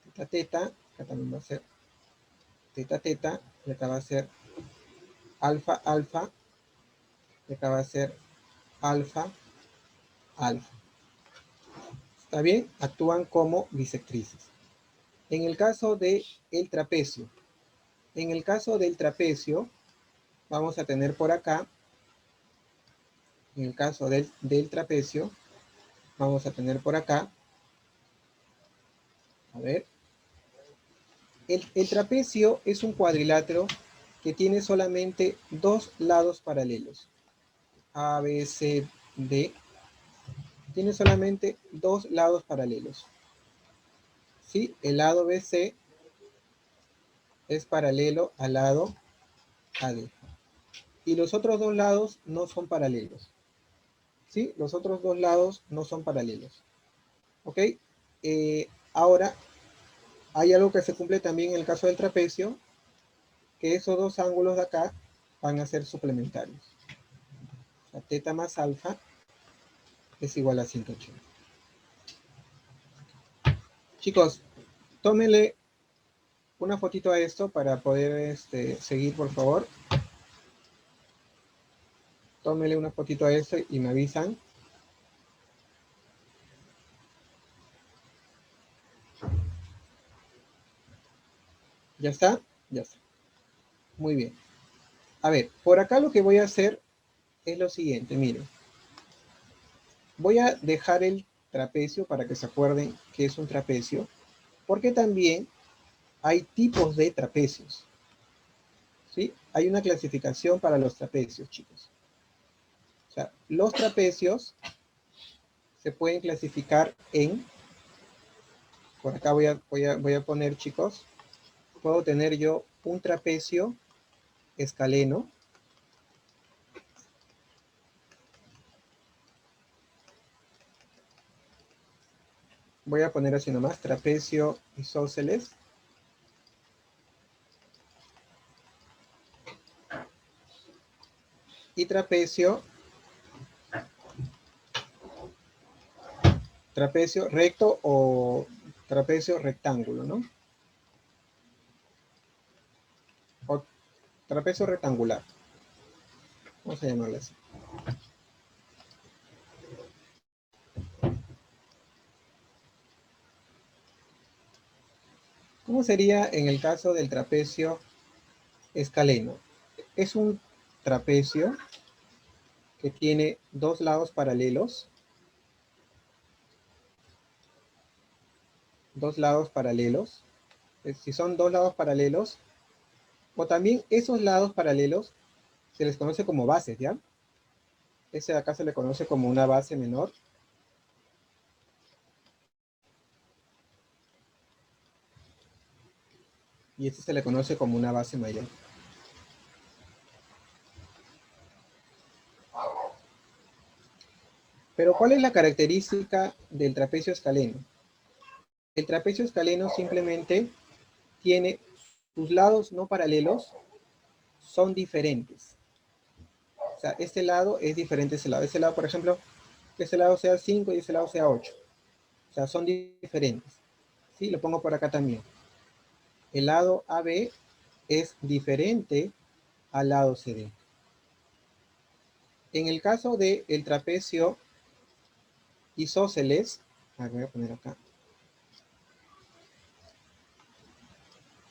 Teta, teta, acá también va a ser teta, teta, y acá va a ser alfa, alfa, y acá va a ser alfa, alfa. ¿Está bien? Actúan como bisectrices. En el caso del trapecio, vamos a tener por acá, en el caso del trapecio, vamos a tener por acá, a ver, el trapecio es un cuadrilátero que tiene solamente dos lados paralelos, A, B, C, D, tiene solamente dos lados paralelos. ¿Sí? El lado BC es paralelo al lado AD. Y los otros dos lados no son paralelos. ¿Sí? Los otros dos lados no son paralelos. ¿Ok? Ahora, hay algo que se cumple también en el caso del trapecio, que esos dos ángulos de acá van a ser suplementarios. La teta más alfa es igual a 180. Chicos, tómenle una fotito a esto para poder seguir, por favor. Tómenle una fotito a esto y me avisan. ¿Ya está? Ya está. Muy bien. A ver, por acá lo que voy a hacer es lo siguiente, miren. Voy a dejar el trapecio para que se acuerden que es un trapecio, porque también hay tipos de trapecios. ¿Sí? Hay una clasificación para los trapecios, chicos. O sea, los trapecios se pueden clasificar en, por acá voy a poner, chicos, puedo tener yo un trapecio escaleno. Voy a poner así nomás, trapecio isósceles. Y trapecio recto o trapecio rectángulo, ¿no? O trapecio rectangular. Vamos a llamarle así. ¿Cómo sería en el caso del trapecio escaleno? Es un trapecio que tiene dos lados paralelos. Dos lados paralelos. Si son dos lados paralelos, o también esos lados paralelos se les conoce como bases, ¿ya? Ese de acá se le conoce como una base menor. Y este se le conoce como una base mayor. Pero ¿cuál es la característica del trapecio escaleno? El trapecio escaleno simplemente tiene sus lados no paralelos, son diferentes. O sea, este lado es diferente a ese lado. Ese lado, por ejemplo, que ese lado sea 5 y ese lado sea 8. O sea, son diferentes. ¿Sí? Lo pongo por acá también. El lado AB es diferente al lado CD. En el caso del trapecio isósceles, voy a poner acá.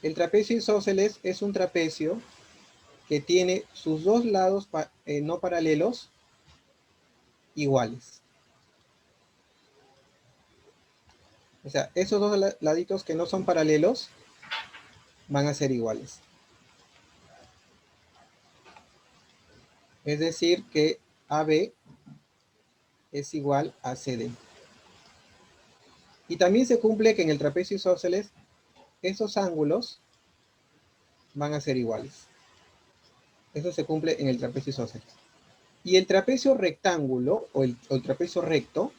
El trapecio isósceles es un trapecio que tiene sus dos lados no paralelos iguales. O sea, esos dos laditos que no son paralelos van a ser iguales. Es decir, que AB es igual a CD. Y también se cumple que en el trapecio isósceles esos ángulos van a ser iguales. Eso se cumple en el trapecio isósceles. Y el trapecio rectángulo o el trapecio recto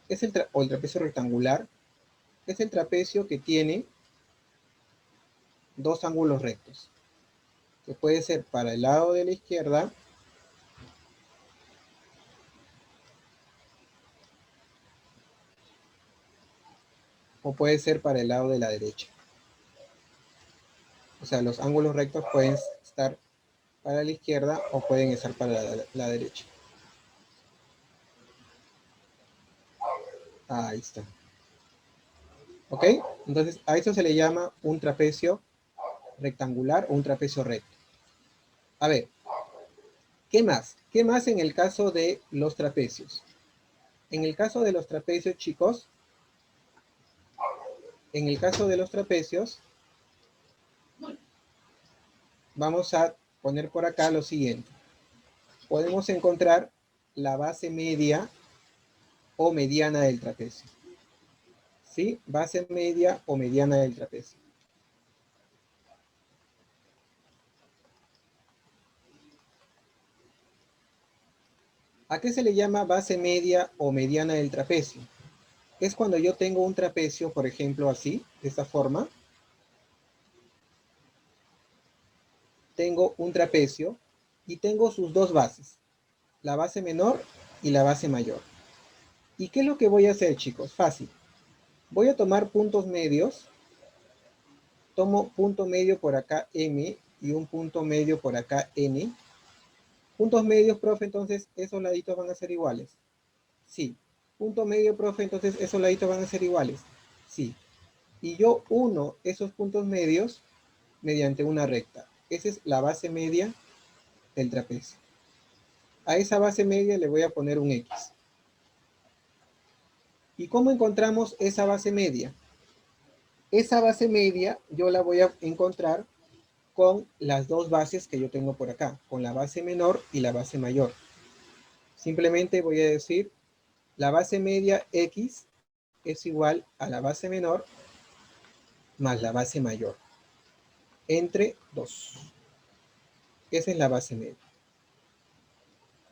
es el trapecio rectangular es el trapecio que tiene dos ángulos rectos, que puede ser para el lado de la izquierda o puede ser para el lado de la derecha. O sea, los ángulos rectos pueden estar para la izquierda o pueden estar para la derecha. Ahí está. ¿Ok? Entonces, a eso se le llama un trapecio rectangular o un trapecio recto. A ver, ¿qué más? ¿Qué más en el caso de los trapecios? En el caso de los trapecios, chicos, en el caso de los trapecios, vamos a poner por acá lo siguiente. Podemos encontrar la base media o mediana del trapecio. ¿Sí? Base media o mediana del trapecio. ¿A qué se le llama base media o mediana del trapecio? Es cuando yo tengo un trapecio, por ejemplo, así, de esta forma. Tengo un trapecio y tengo sus dos bases, la base menor y la base mayor. ¿Y qué es lo que voy a hacer, chicos? Fácil. Voy a tomar puntos medios. Tomo punto medio por acá M y un punto medio por acá N. Puntos medios, profe, entonces esos laditos van a ser iguales. Sí. Punto medio, profe, entonces esos laditos van a ser iguales. Sí. Y yo uno esos puntos medios mediante una recta. Esa es la base media del trapecio. A esa base media le voy a poner un X. ¿Y cómo encontramos esa base media? Esa base media yo la voy a encontrar con las dos bases que yo tengo por acá, con la base menor y la base mayor. Simplemente voy a decir la base media X es igual a la base menor más la base mayor entre 2. Esa es la base media.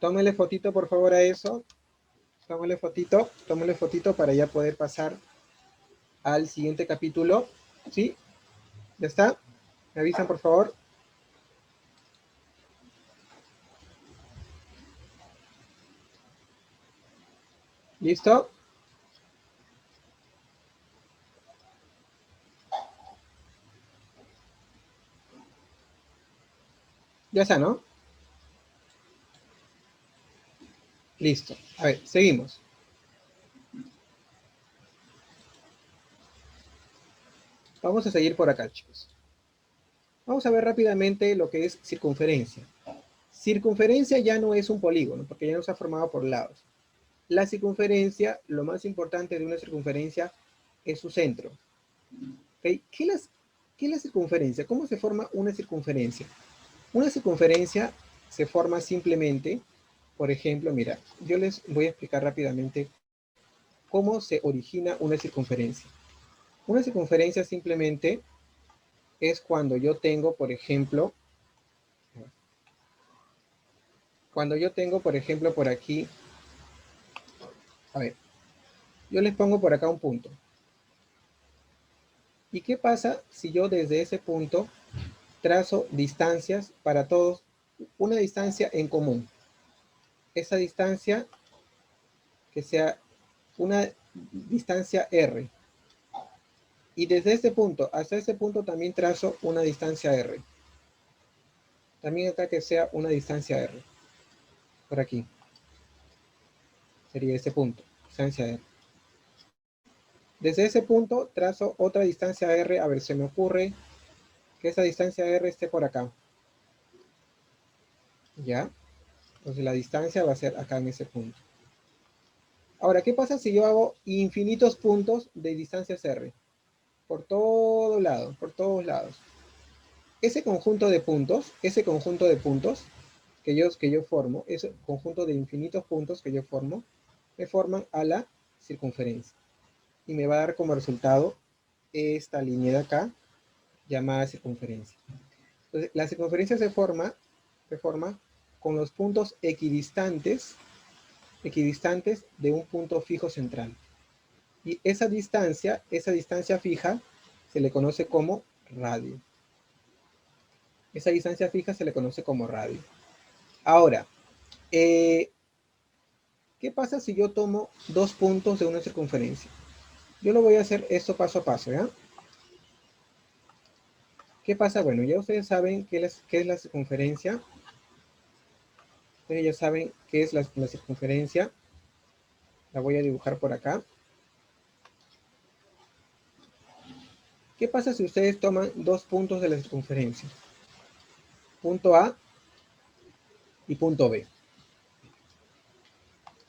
Tómale fotito por favor a eso. Tómale fotito para ya poder pasar al siguiente capítulo. ¿Sí? ¿Ya está? ¿Me avisan por favor? ¿Listo? Ya está, ¿no? Listo. A ver, seguimos. Vamos a seguir por acá, chicos. Vamos a ver rápidamente lo que es circunferencia. Circunferencia ya no es un polígono, porque ya no se ha formado por lados. La circunferencia, lo más importante de una circunferencia es su centro. ¿Okay? ¿Qué es la circunferencia? ¿Cómo se forma una circunferencia? Una circunferencia se forma simplemente, por ejemplo, mira, yo les voy a explicar rápidamente cómo se origina una circunferencia. Una circunferencia simplemente es cuando yo tengo, por ejemplo, por aquí, a ver, yo les pongo por acá un punto. ¿Y qué pasa si yo desde ese punto trazo distancias para todos, una distancia en común? Esa distancia que sea una distancia R. Y desde este punto hasta ese punto también trazo una distancia R. También acá que sea una distancia R. Por aquí. Sería ese punto, distancia R. Desde ese punto trazo otra distancia R. A ver, se me ocurre que esa distancia R esté por acá. ¿Ya? Entonces la distancia va a ser acá en ese punto. Ahora, ¿qué pasa si yo hago infinitos puntos de distancias R? Por todo lado, por todos lados. Ese conjunto de puntos que yo formo, ese conjunto de infinitos puntos que yo formo, me forman a la circunferencia. Y me va a dar como resultado esta línea de acá, llamada circunferencia. Entonces, la circunferencia se forma con los puntos equidistantes de un punto fijo central. Y esa distancia fija, se le conoce como radio. Esa distancia fija se le conoce como radio. Ahora, ¿qué pasa si yo tomo dos puntos de una circunferencia? Yo lo voy a hacer esto paso a paso, ¿ya? ¿Qué pasa? Bueno, ya ustedes saben qué es la circunferencia. Ustedes ya saben qué es la circunferencia. La voy a dibujar por acá. ¿Qué pasa si ustedes toman dos puntos de la circunferencia? Punto A y punto B.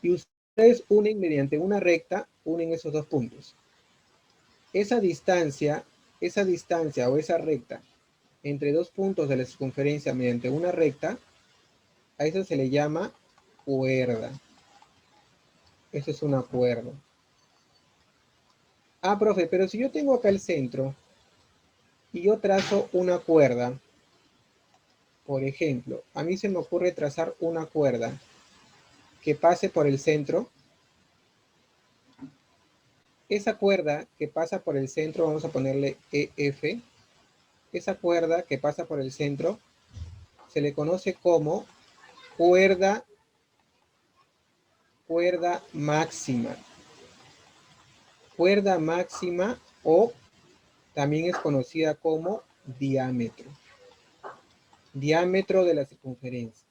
Y ustedes unen mediante una recta, unen esos dos puntos. Esa distancia o esa recta entre dos puntos de la circunferencia mediante una recta, a eso se le llama cuerda. Eso es una cuerda. Ah, profe, pero si yo tengo acá el centro y yo trazo una cuerda, por ejemplo, a mí se me ocurre trazar una cuerda que pase por el centro. Esa cuerda que pasa por el centro, vamos a ponerle EF. Esa cuerda que pasa por el centro se le conoce como cuerda máxima. Cuerda máxima, o también es conocida como diámetro. Diámetro de la circunferencia.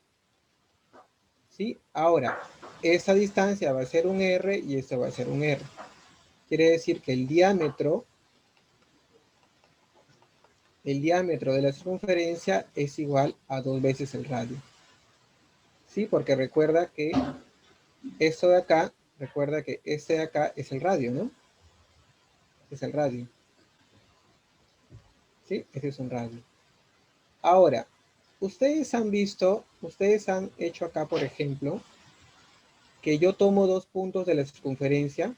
¿Sí? Ahora, esa distancia va a ser un R y esta va a ser un R. Quiere decir que el diámetro de la circunferencia es igual a 2 veces el radio. ¿Sí? Porque recuerda que esto de acá, recuerda que este de acá es el radio, ¿no? Es el radio. ¿Sí? Ese es un radio. Ahora, ustedes han hecho acá, por ejemplo, que yo tomo 2 puntos de la circunferencia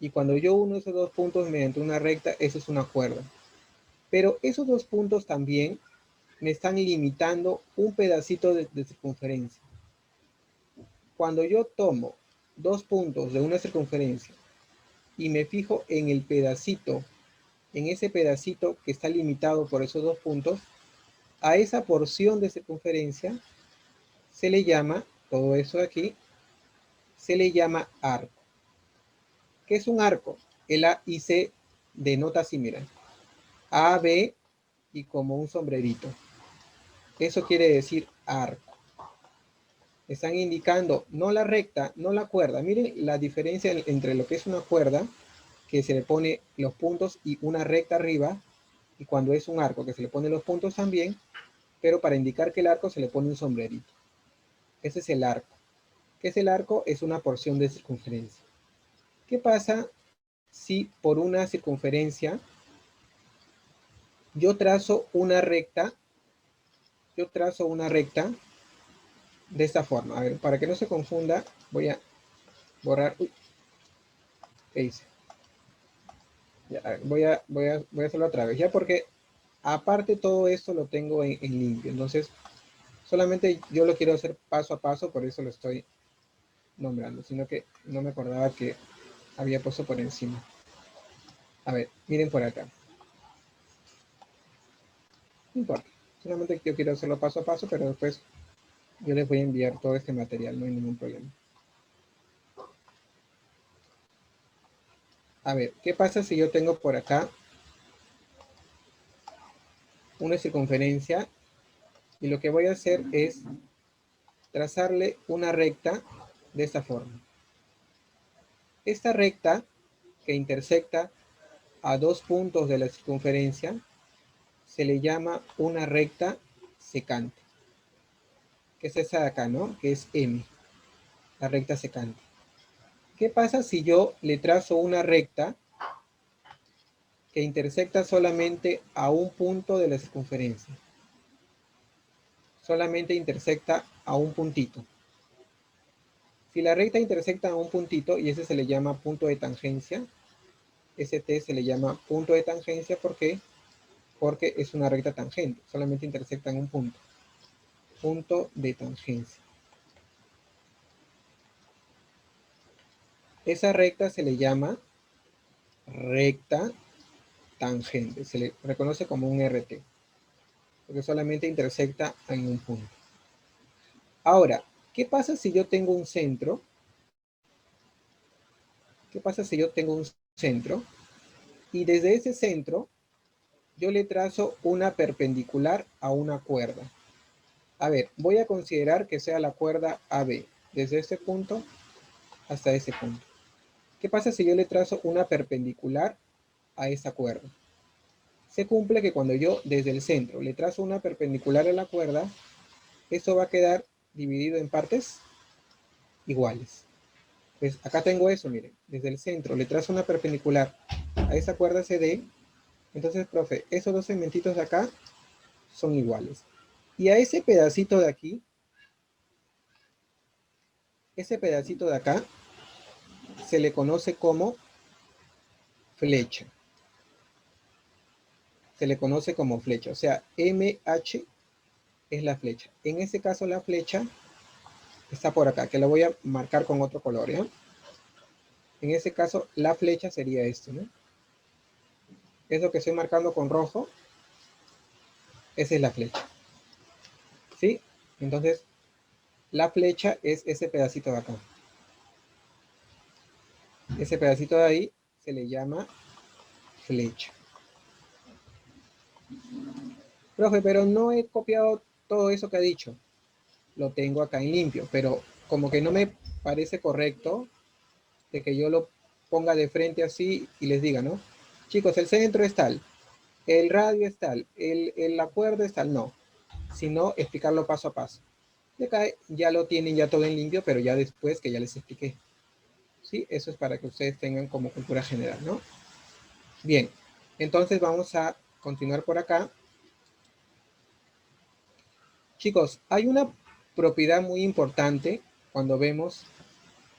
y cuando yo uno esos 2 puntos mediante una recta, eso es una cuerda. Pero esos 2 puntos también me están limitando un pedacito de circunferencia. Cuando yo tomo 2 puntos de una circunferencia y me fijo en el pedacito, en ese pedacito que está limitado por esos 2 puntos, a esa porción de circunferencia se le llama, todo eso de aquí, se le llama arco. ¿Qué es un arco? El A y C denota así, mira, A, B y como un sombrerito. Eso quiere decir arco. Están indicando no la recta, no la cuerda. Miren la diferencia entre lo que es una cuerda, que se le pone los puntos y una recta arriba, y cuando es un arco, que se le pone los puntos también, pero para indicar que el arco se le pone un sombrerito. Ese es el arco. ¿Qué es el arco? Es una porción de circunferencia. ¿Qué pasa si por una circunferencia yo trazo una recta? Yo trazo una recta de esta forma. A ver, para que no se confunda, voy a borrar. Uy, ¿qué hice? Ya, voy a hacerlo otra vez, ya, porque aparte todo esto lo tengo en limpio. Entonces, solamente yo lo quiero hacer paso a paso, por eso lo estoy nombrando, sino que no me acordaba que había puesto por encima. A ver, miren por acá. No importa, solamente yo quiero hacerlo paso a paso, pero después yo les voy a enviar todo este material, no hay ningún problema. A ver, ¿qué pasa si yo tengo por acá una circunferencia y lo que voy a hacer es trazarle una recta de esta forma? Esta recta que intersecta a 2 puntos de la circunferencia se le llama una recta secante, que es esa de acá, ¿no? Que es M, la recta secante. ¿Qué pasa si yo le trazo una recta que intersecta solamente a un punto de la circunferencia? Solamente intersecta a un puntito. Si la recta intersecta a un puntito, y ese se le llama punto de tangencia, ese se le llama punto de tangencia, ¿por qué? Porque es una recta tangente, solamente intersecta en un punto. Punto de tangencia. Esa recta se le llama recta tangente, se le reconoce como un RT, porque solamente intersecta en un punto. Ahora, ¿qué pasa si yo tengo un centro? ¿Qué pasa si yo tengo un centro? Y desde ese centro yo le trazo una perpendicular a una cuerda. A ver, voy a considerar que sea la cuerda AB, desde este punto hasta ese punto. ¿Qué pasa si yo le trazo una perpendicular a esa cuerda? Se cumple que cuando yo desde el centro le trazo una perpendicular a la cuerda, esto va a quedar dividido en partes iguales. Pues acá tengo eso, miren, desde el centro le trazo una perpendicular a esa cuerda CD, entonces, profe, esos dos segmentitos de acá son iguales. Y a ese pedacito de aquí, ese pedacito de acá, se le conoce como flecha. Se le conoce como flecha, o sea, MH es la flecha. En este caso la flecha está por acá, que la voy a marcar con otro color, ¿ya? En este caso la flecha sería esto, ¿no? Es lo que estoy marcando con rojo, esa es la flecha, ¿sí? Entonces, la flecha es ese pedacito de acá. Ese pedacito de ahí se le llama flecha. Profe, pero no he copiado todo eso que ha dicho. Lo tengo acá en limpio, pero como que no me parece correcto de que yo lo ponga de frente así y les diga, ¿no? Chicos, el centro es tal, el radio es tal, la cuerda es tal, no. Sino explicarlo paso a paso. Y acá ya lo tienen ya todo en limpio, pero ya después que ya les expliqué. ¿Sí? Eso es para que ustedes tengan como cultura general, ¿no? Bien, entonces vamos a continuar por acá. Chicos, hay una propiedad muy importante cuando vemos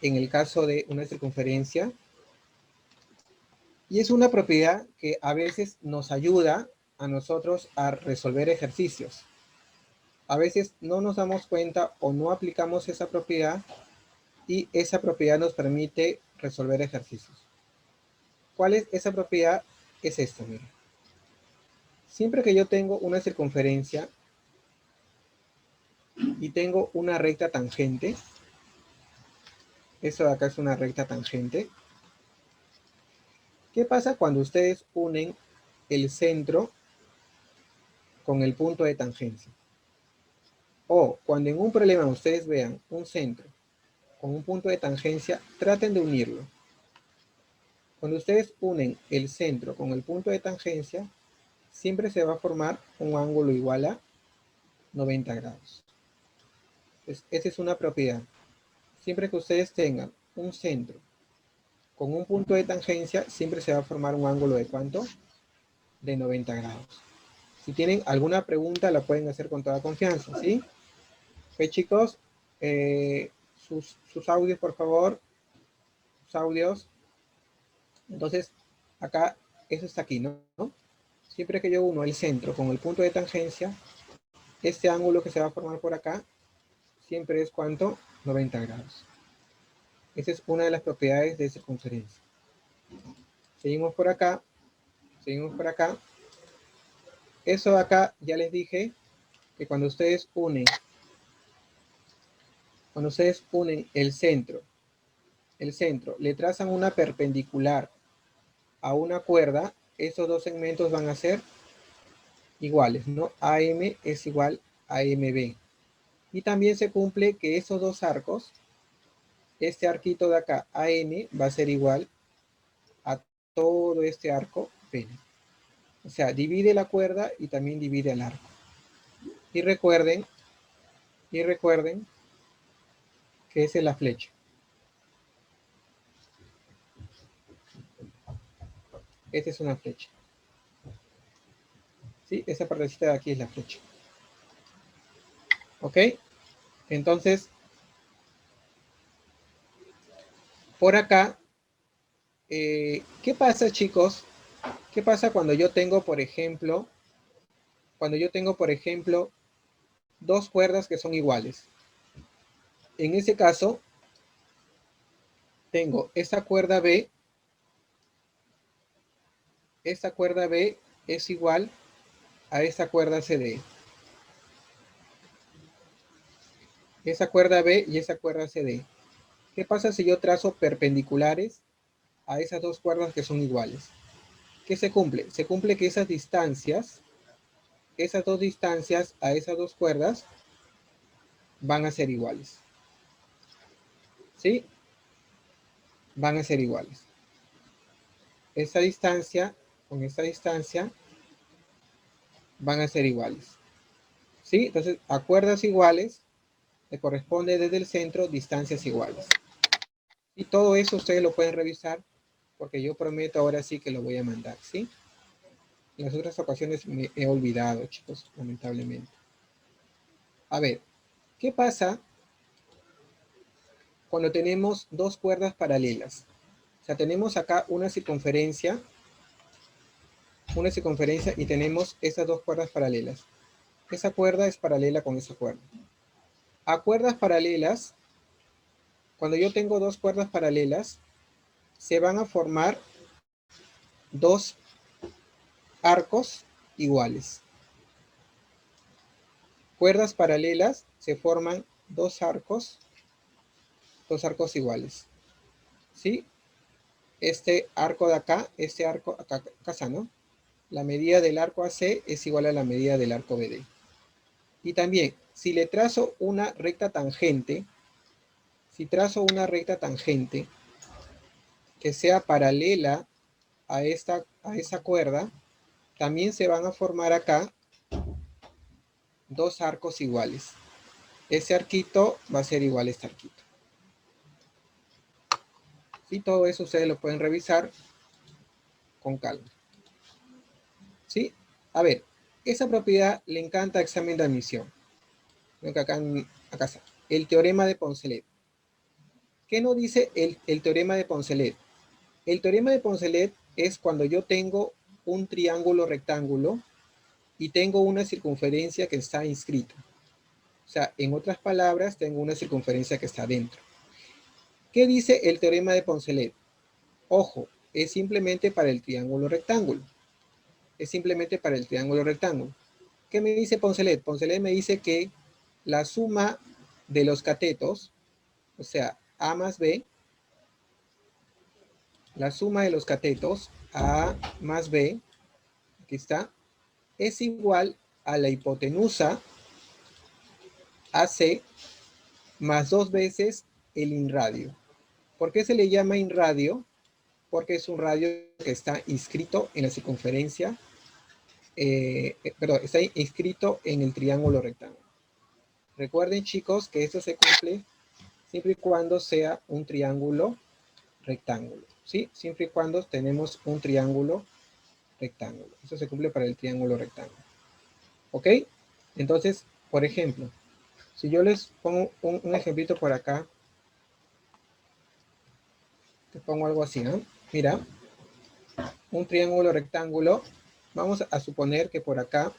en el caso de una circunferencia. Y es una propiedad que a veces nos ayuda a nosotros a resolver ejercicios. A veces no nos damos cuenta o no aplicamos esa propiedad y esa propiedad nos permite resolver ejercicios. ¿Cuál es esa propiedad? Es esta, mira. Siempre que yo tengo una circunferencia y tengo una recta tangente, eso de acá es una recta tangente. ¿Qué pasa cuando ustedes unen el centro con el punto de tangencia? O cuando en un problema ustedes vean un centro con un punto de tangencia, traten de unirlo. Cuando ustedes unen el centro con el punto de tangencia, siempre se va a formar un ángulo igual a 90 grados. Entonces, esa es una propiedad. Siempre que ustedes tengan un centro con un punto de tangencia, siempre se va a formar un ángulo de ¿cuánto? De 90 grados. Si tienen alguna pregunta, la pueden hacer con toda confianza, ¿sí? Ok, chicos, sus audios, por favor. Sus audios. Entonces, acá, eso está aquí, ¿no? Siempre que yo uno el centro con el punto de tangencia, este ángulo que se va a formar por acá, siempre es ¿cuánto? 90 grados. Esa es una de las propiedades de circunferencia. Seguimos por acá. Seguimos por acá. Eso de acá, ya les dije que cuando ustedes unen el centro, le trazan una perpendicular a una cuerda, esos dos segmentos van a ser iguales, ¿no? AM es igual a MB. Y también se cumple que esos dos arcos, este arquito de acá, AN, va a ser igual a todo este arco PN. O sea, divide la cuerda y también divide el arco. Y recuerden que esa es la flecha. Esta es una flecha. ¿Sí? Esa partecita de aquí es la flecha. ¿Ok? Entonces, por acá, ¿qué pasa, chicos? ¿Qué pasa cuando yo tengo, por ejemplo, dos cuerdas que son iguales? En ese caso, tengo esta cuerda B es igual a esta cuerda CD. Esa cuerda B y esa cuerda CD. ¿Qué pasa si yo trazo perpendiculares a esas dos cuerdas que son iguales? ¿Qué se cumple? Se cumple que esas dos distancias a esas dos cuerdas van a ser iguales. ¿Sí? Van a ser iguales. Esta distancia con esta distancia van a ser iguales. ¿Sí? Entonces, a cuerdas iguales le corresponde desde el centro distancias iguales. Y todo eso ustedes lo pueden revisar porque yo prometo ahora sí que lo voy a mandar, ¿sí? En las otras ocasiones me he olvidado, chicos, lamentablemente. A ver, ¿qué pasa cuando tenemos dos cuerdas paralelas? O sea, tenemos acá una circunferencia y tenemos estas dos cuerdas paralelas. Esa cuerda es paralela con esa cuerda. A cuerdas paralelas, cuando yo tengo dos cuerdas paralelas, se van a formar dos arcos iguales. Cuerdas paralelas se forman dos arcos iguales. ¿Sí? Este arco de acá, este arco acá, ¿no? La medida del arco AC es igual a la medida del arco BD. Y también, si le trazo una recta tangente, que sea paralela a esa cuerda, también se van a formar acá dos arcos iguales. Ese arquito va a ser igual a este arquito. ¿Sí? Todo eso ustedes lo pueden revisar con calma. ¿Sí? A ver, esa propiedad le encanta examen de admisión. Acá está. El teorema de Poncelet. ¿Qué nos dice el teorema de Poncelet? El teorema de Poncelet es cuando yo tengo un triángulo rectángulo y tengo una circunferencia que está inscrita. O sea, en otras palabras, tengo una circunferencia que está dentro. ¿Qué dice el teorema de Poncelet? Ojo, es simplemente para el triángulo rectángulo. Es simplemente para el triángulo rectángulo. ¿Qué me dice Poncelet? Poncelet me dice que la suma de los catetos, o sea, A más B, la suma de los catetos, A más B, aquí está, es igual a la hipotenusa AC más 2 veces el inradio. ¿Por qué se le llama inradio? Porque es un radio que está inscrito en la circunferencia, perdón, está inscrito en el triángulo rectángulo. Recuerden, chicos, que esto se cumple siempre y cuando sea un triángulo rectángulo, ¿sí? Siempre y cuando tenemos un triángulo rectángulo. Eso se cumple para el triángulo rectángulo. ¿Ok? Entonces, por ejemplo, si yo les pongo un ejemplito por acá, te pongo algo así, ¿no? Mira, un triángulo rectángulo, vamos a suponer que por acá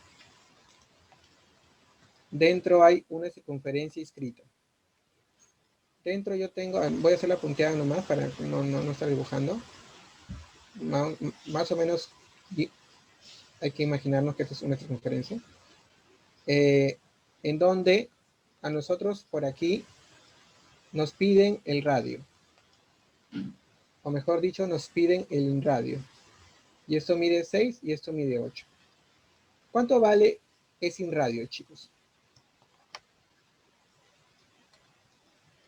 dentro hay una circunferencia inscrita. Dentro yo tengo, voy a hacer la punteada nomás para no estar dibujando. Más o menos hay que imaginarnos que esta es una circunferencia. En donde a nosotros por aquí nos piden el radio. O mejor dicho, nos piden el radio. Y esto mide 6 y esto mide 8. ¿Cuánto vale es sin radio, chicos?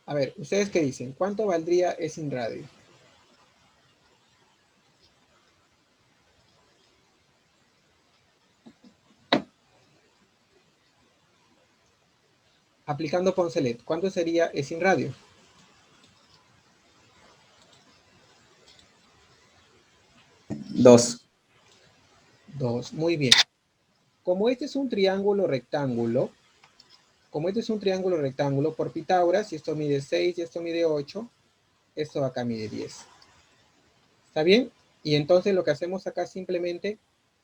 A ver, ¿ustedes qué dicen? ¿Cuánto valdría es sin radio? Aplicando Poncelet, ¿cuánto sería es sin radio? 2. 2, muy bien. Como este es un triángulo rectángulo, por Pitágoras, y esto mide 6 y esto mide 8, esto acá mide 10. ¿Está bien? Y entonces lo que hacemos acá simplemente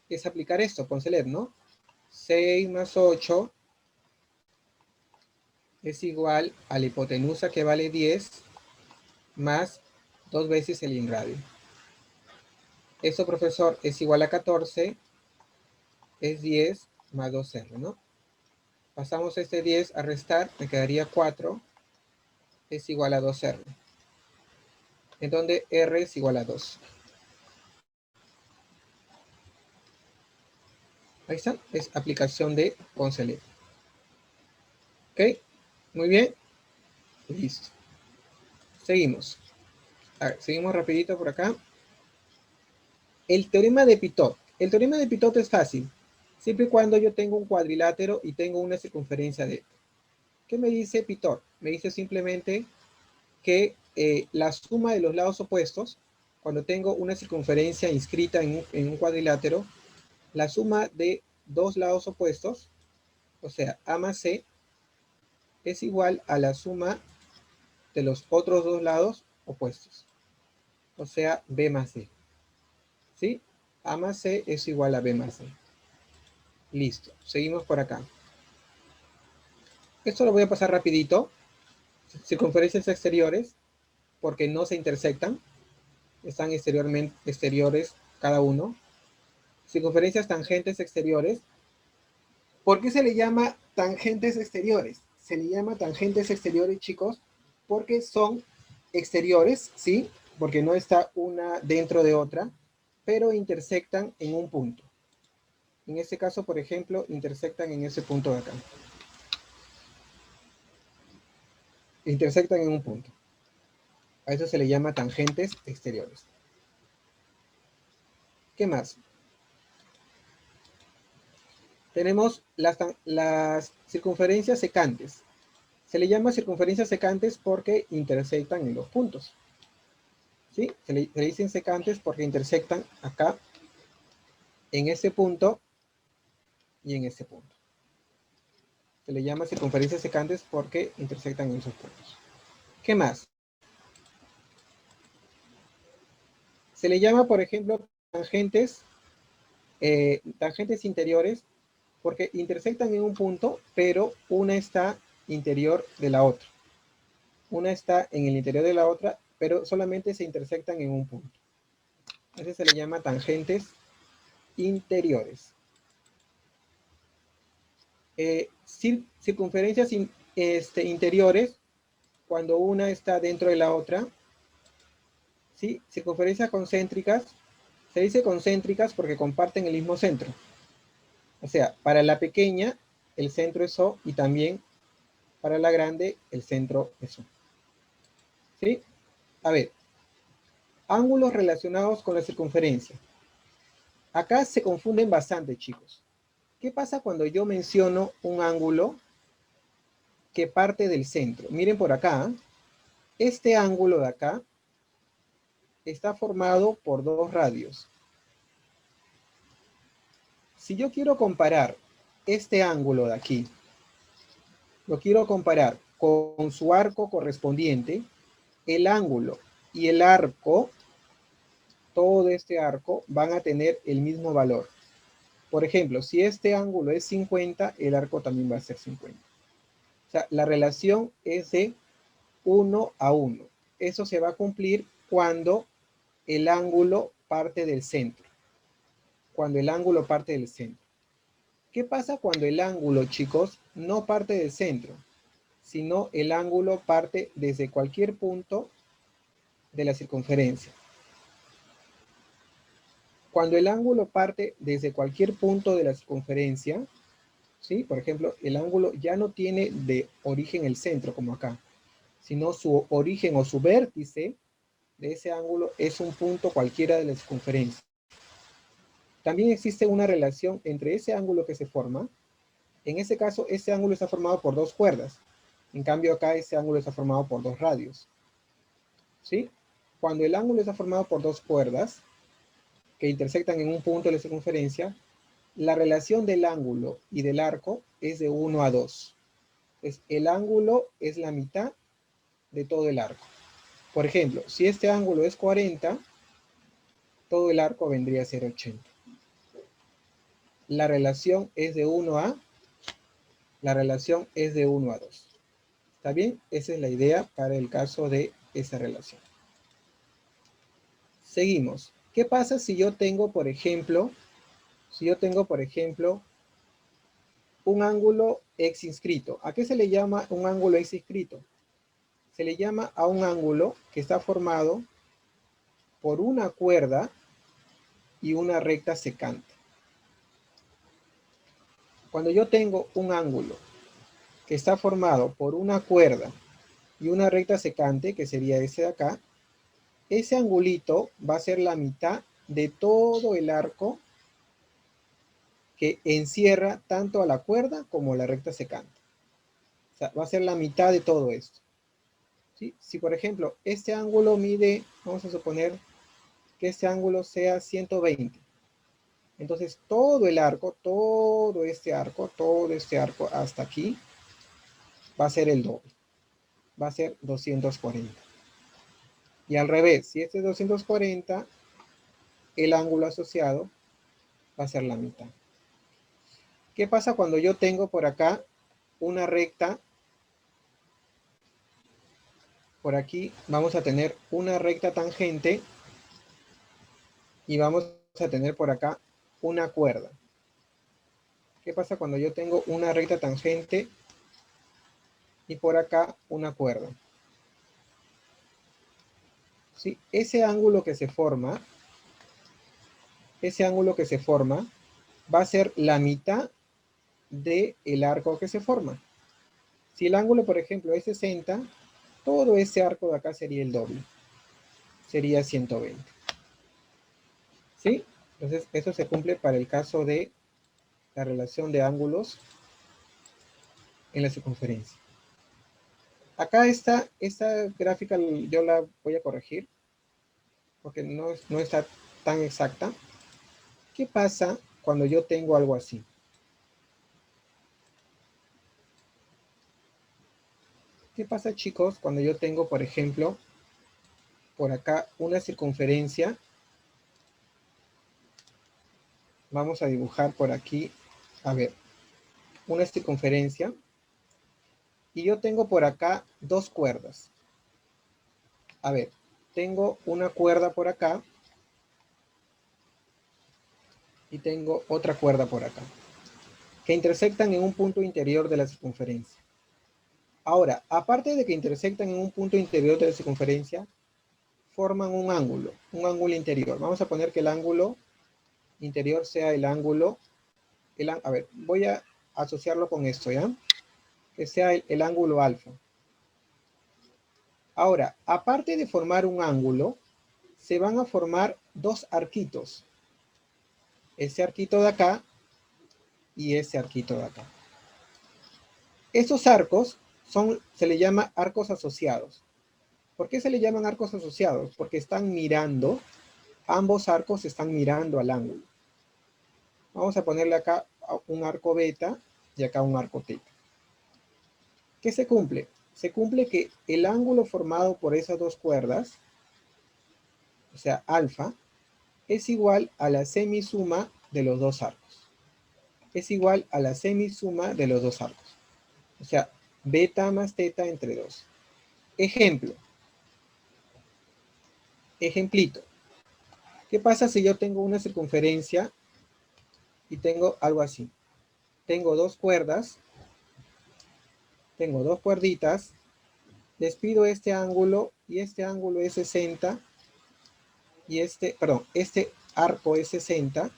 es aplicar esto, Poncelet, ¿no? 6 más 8 es igual a la hipotenusa que vale 10 más 2 veces el inradio. Esto, profesor, es igual a 14, es 10 más 2R, ¿no? Pasamos este 10 a restar, me quedaría 4, es igual a 2R. En donde R es igual a 2. Ahí está, es aplicación de Poncelet. ¿Ok? Muy bien. Listo. Seguimos. A ver, seguimos rapidito por acá. El teorema de Pitot. El teorema de Pitot es fácil, siempre y cuando yo tengo un cuadrilátero y tengo una circunferencia de... ¿Qué me dice Pitot? Me dice simplemente que la suma de los lados opuestos, cuando tengo una circunferencia inscrita en un cuadrilátero, la suma de dos lados opuestos, o sea, A más C, es igual a la suma de los otros dos lados opuestos, o sea, B más C. ¿Sí? A más C es igual a B más C. Listo, seguimos por acá. Esto lo voy a pasar rapidito. Circunferencias exteriores, porque no se intersectan, están exteriores cada uno. Circunferencias tangentes exteriores. ¿Por qué se le llama tangentes exteriores? Se le llama tangentes exteriores, chicos, porque son exteriores, ¿sí? Porque no está una dentro de otra, pero intersectan en un punto. En este caso, por ejemplo, intersectan en ese punto de acá. Intersectan en un punto. A eso se le llama tangentes exteriores. ¿Qué más? Tenemos las circunferencias secantes. Se le llama circunferencias secantes porque intersectan en los puntos. ¿Sí? Se le dicen secantes porque intersectan acá, en este punto y en este punto. Se le llama circunferencias secantes porque intersectan en esos puntos. ¿Qué más? Se le llama, por ejemplo, tangentes interiores porque intersectan en un punto, pero una está interior de la otra. Una está en el interior de la otra, pero solamente se intersectan en un punto. Ese se le llama tangentes interiores. Circunferencias interiores, cuando una está dentro de la otra, ¿sí? Circunferencias concéntricas, se dice concéntricas porque comparten el mismo centro. O sea, para la pequeña, el centro es O, y también para la grande, el centro es O. ¿Sí? A ver, ángulos relacionados con la circunferencia. Acá se confunden bastante, chicos. ¿Qué pasa cuando yo menciono un ángulo que parte del centro? Miren por acá, este ángulo de acá está formado por dos radios. Si yo quiero comparar este ángulo de aquí, lo quiero comparar con su arco correspondiente, el ángulo y el arco, todo este arco, van a tener el mismo valor. Por ejemplo, si este ángulo es 50, el arco también va a ser 50. O sea, la relación es de 1 a 1. Eso se va a cumplir cuando el ángulo parte del centro. Cuando el ángulo parte del centro. ¿Qué pasa cuando el ángulo, chicos, no parte del centro, sino el ángulo parte desde cualquier punto de la circunferencia? Cuando el ángulo parte desde cualquier punto de la circunferencia, ¿sí? Por ejemplo, el ángulo ya no tiene de origen el centro, como acá, sino su origen o su vértice de ese ángulo es un punto cualquiera de la circunferencia. También existe una relación entre ese ángulo que se forma. En ese caso, ese ángulo está formado por dos cuerdas. En cambio, acá ese ángulo está formado por dos radios. ¿Sí? Cuando el ángulo está formado por dos cuerdas que intersectan en un punto de la circunferencia, la relación del ángulo y del arco es de 1 a 2. Entonces, el ángulo es la mitad de todo el arco. Por ejemplo, si este ángulo es 40, todo el arco vendría a ser 80. La relación es de 1 a La relación es de 1 a 2. ¿Está bien? Esa es la idea para el caso de esa relación. Seguimos. ¿Qué pasa si yo tengo, por ejemplo, un ángulo ex inscrito? ¿A qué se le llama un ángulo ex inscrito? Se le llama a un ángulo que está formado por una cuerda y una recta secante. Cuando yo tengo un ángulo que está formado por una cuerda y una recta secante, que sería ese de acá, ese angulito va a ser la mitad de todo el arco que encierra tanto a la cuerda como a la recta secante. O sea, va a ser la mitad de todo esto. ¿Sí? Si por ejemplo este ángulo mide, vamos a suponer que este ángulo sea 120. Entonces todo el arco, todo este arco hasta aquí va a ser el doble. Va a ser 240. Y al revés, si este es 240, el ángulo asociado va a ser la mitad. ¿Qué pasa cuando yo tengo por acá una recta? Por aquí vamos a tener una recta tangente y vamos a tener por acá una cuerda. ¿Qué pasa cuando yo tengo una recta tangente y por acá una cuerda? ¿Sí? Ese ángulo que se forma va a ser la mitad del arco que se forma. Si el ángulo, por ejemplo, es 60, todo ese arco de acá sería el doble. Sería 120. ¿Sí? Entonces, eso se cumple para el caso de la relación de ángulos en la circunferencia. Acá esta gráfica yo la voy a corregir porque no está tan exacta. ¿Qué pasa cuando yo tengo algo así? ¿Qué pasa, chicos, cuando yo tengo, por ejemplo, por acá una circunferencia Vamos a dibujar por aquí, a ver, una circunferencia. Y yo tengo por acá dos cuerdas. A ver, tengo una cuerda por acá y tengo otra cuerda por acá, que intersectan en un punto interior de la circunferencia. Ahora, aparte de que intersectan en un punto interior de la circunferencia, forman un ángulo interior. Vamos a poner que el ángulo interior sea el ángulo, a ver, voy a asociarlo con esto, ¿ya? Que sea el ángulo alfa. Ahora, aparte de formar un ángulo, se van a formar dos arquitos. Ese arquito de acá y ese arquito de acá. Esos arcos se le llama arcos asociados. ¿Por qué se le llaman arcos asociados? Porque están mirando, ambos arcos están mirando al ángulo. Vamos a ponerle acá un arco beta y acá un arco teta. ¿Qué se cumple? Se cumple que el ángulo formado por esas dos cuerdas, o sea, alfa, es igual a la semisuma de los dos arcos. Es igual a la semisuma de los dos arcos. O sea, beta más teta entre 2. Ejemplo. Ejemplito. ¿Qué pasa si yo tengo una circunferencia y tengo algo así? Tengo dos cuerdas, tengo dos cuerditas, les pido este ángulo y este ángulo es 60 y este arco es 60,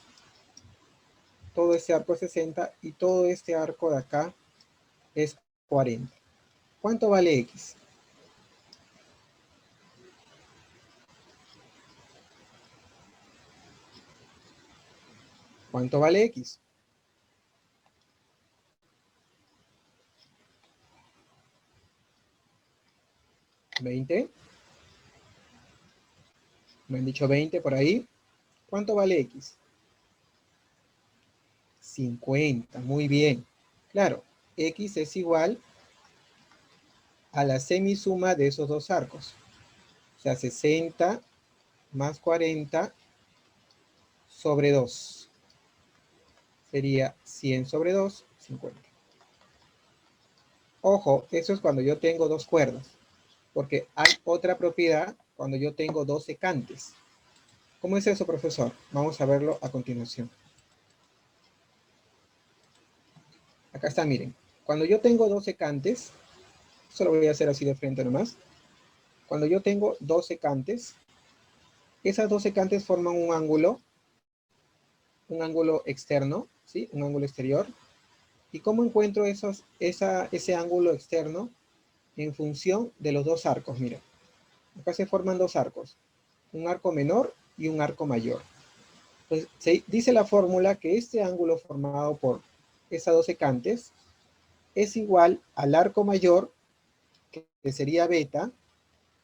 todo este arco es 60 y todo este arco de acá es 40. ¿Cuánto vale X? ¿Cuánto vale X? 20. Me han dicho 20 por ahí. ¿Cuánto vale X? 50. Muy bien. Claro, X es igual a la semisuma de esos dos arcos. O sea, 60 más 40 sobre 2. Sería 100 sobre 2, 50. Ojo, eso es cuando yo tengo dos cuerdas. Porque hay otra propiedad cuando yo tengo dos secantes. ¿Cómo es eso, profesor? Vamos a verlo a continuación. Acá está, miren. Cuando yo tengo dos secantes, eso lo voy a hacer así de frente nomás. Cuando yo tengo dos secantes, esas dos secantes forman un ángulo externo, ¿sí? Un ángulo exterior. ¿Y cómo encuentro ese ángulo externo? En función de los dos arcos, mira. Acá se forman dos arcos, un arco menor y un arco mayor. Entonces, se dice la fórmula que este ángulo formado por esas dos secantes es igual al arco mayor, que sería beta,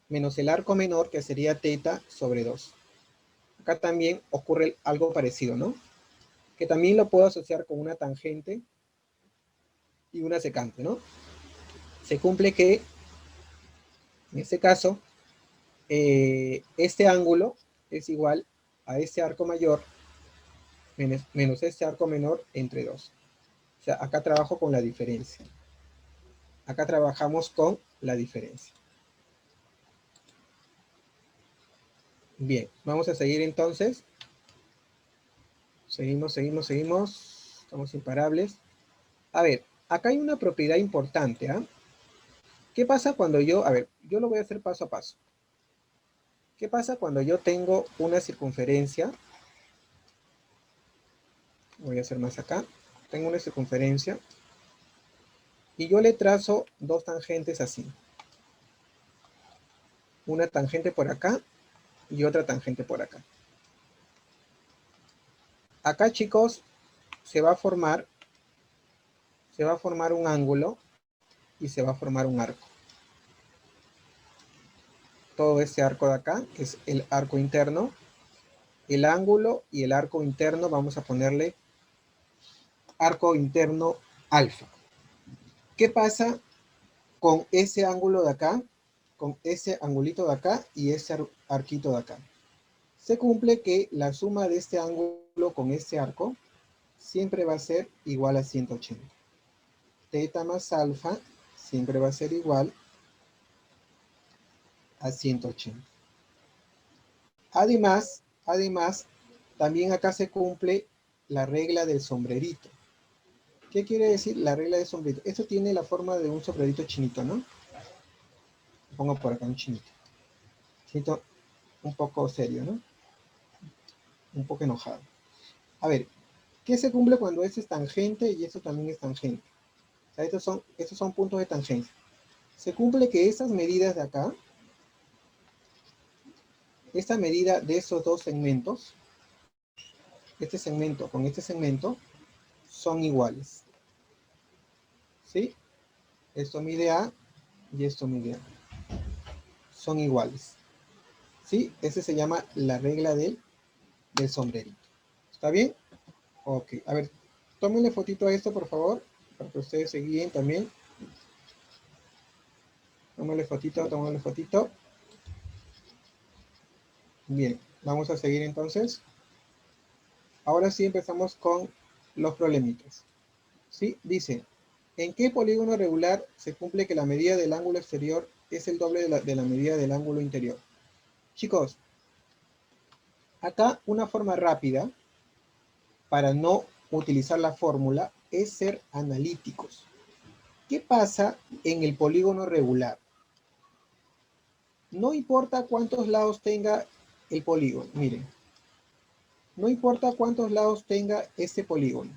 menos el arco menor, que sería teta sobre 2. Acá también ocurre algo parecido, ¿no? Que también lo puedo asociar con una tangente y una secante, ¿no? Se cumple que, en este caso, este ángulo es igual a este arco mayor menos este arco menor entre 2. O sea, acá trabajo con la diferencia. Acá trabajamos con la diferencia. Bien, vamos a seguir entonces. Seguimos. Estamos imparables. A ver, acá hay una propiedad importante, ¿ah? ¿Qué pasa cuando yo lo voy a hacer paso a paso. ¿Qué pasa cuando yo tengo una circunferencia? Voy a hacer más acá. Tengo una circunferencia y yo le trazo dos tangentes así. Una tangente por acá y otra tangente por acá. Acá, chicos, se va a formar un ángulo y se va a formar un arco. Todo este arco de acá es el arco interno. El ángulo y el arco interno vamos a ponerle arco interno alfa. ¿Qué pasa con ese ángulo de acá? Con ese angulito de acá y ese arquito de acá. se cumple que la suma de este ángulo con este arco siempre va a ser igual a 180. Teta más alfa siempre va a ser igual a 180. Además, también acá se cumple la regla del sombrerito. ¿Qué quiere decir la regla del sombrerito? Esto tiene la forma de un sombrerito chinito, ¿no? Pongo por acá un chinito. Chinito un poco serio, ¿no? Un poco enojado. A ver, ¿qué se cumple cuando esto es tangente y esto también es tangente? O sea, estos son puntos de tangencia. Se cumple que esas medidas de acá, esta medida de esos dos segmentos, este segmento con este segmento, son iguales. ¿Sí? Esto mide A y esto mide A. Son iguales. ¿Sí? Ese se llama la regla del sombrerito. ¿Está bien? Ok. A ver, tómenle fotito a esto, por favor, para que ustedes se guíen también. Tómenle fotito, tómenle fotito. Bien, vamos a seguir entonces. Ahora sí empezamos con los problemitas. ¿Sí? Dice, ¿en qué polígono regular se cumple que la medida del ángulo exterior es el doble de la medida del ángulo interior? Chicos, acá una forma rápida para no utilizar la fórmula es ser analíticos. ¿Qué pasa en el polígono regular? No importa cuántos lados tenga el polígono, miren. No importa cuántos lados tenga este polígono,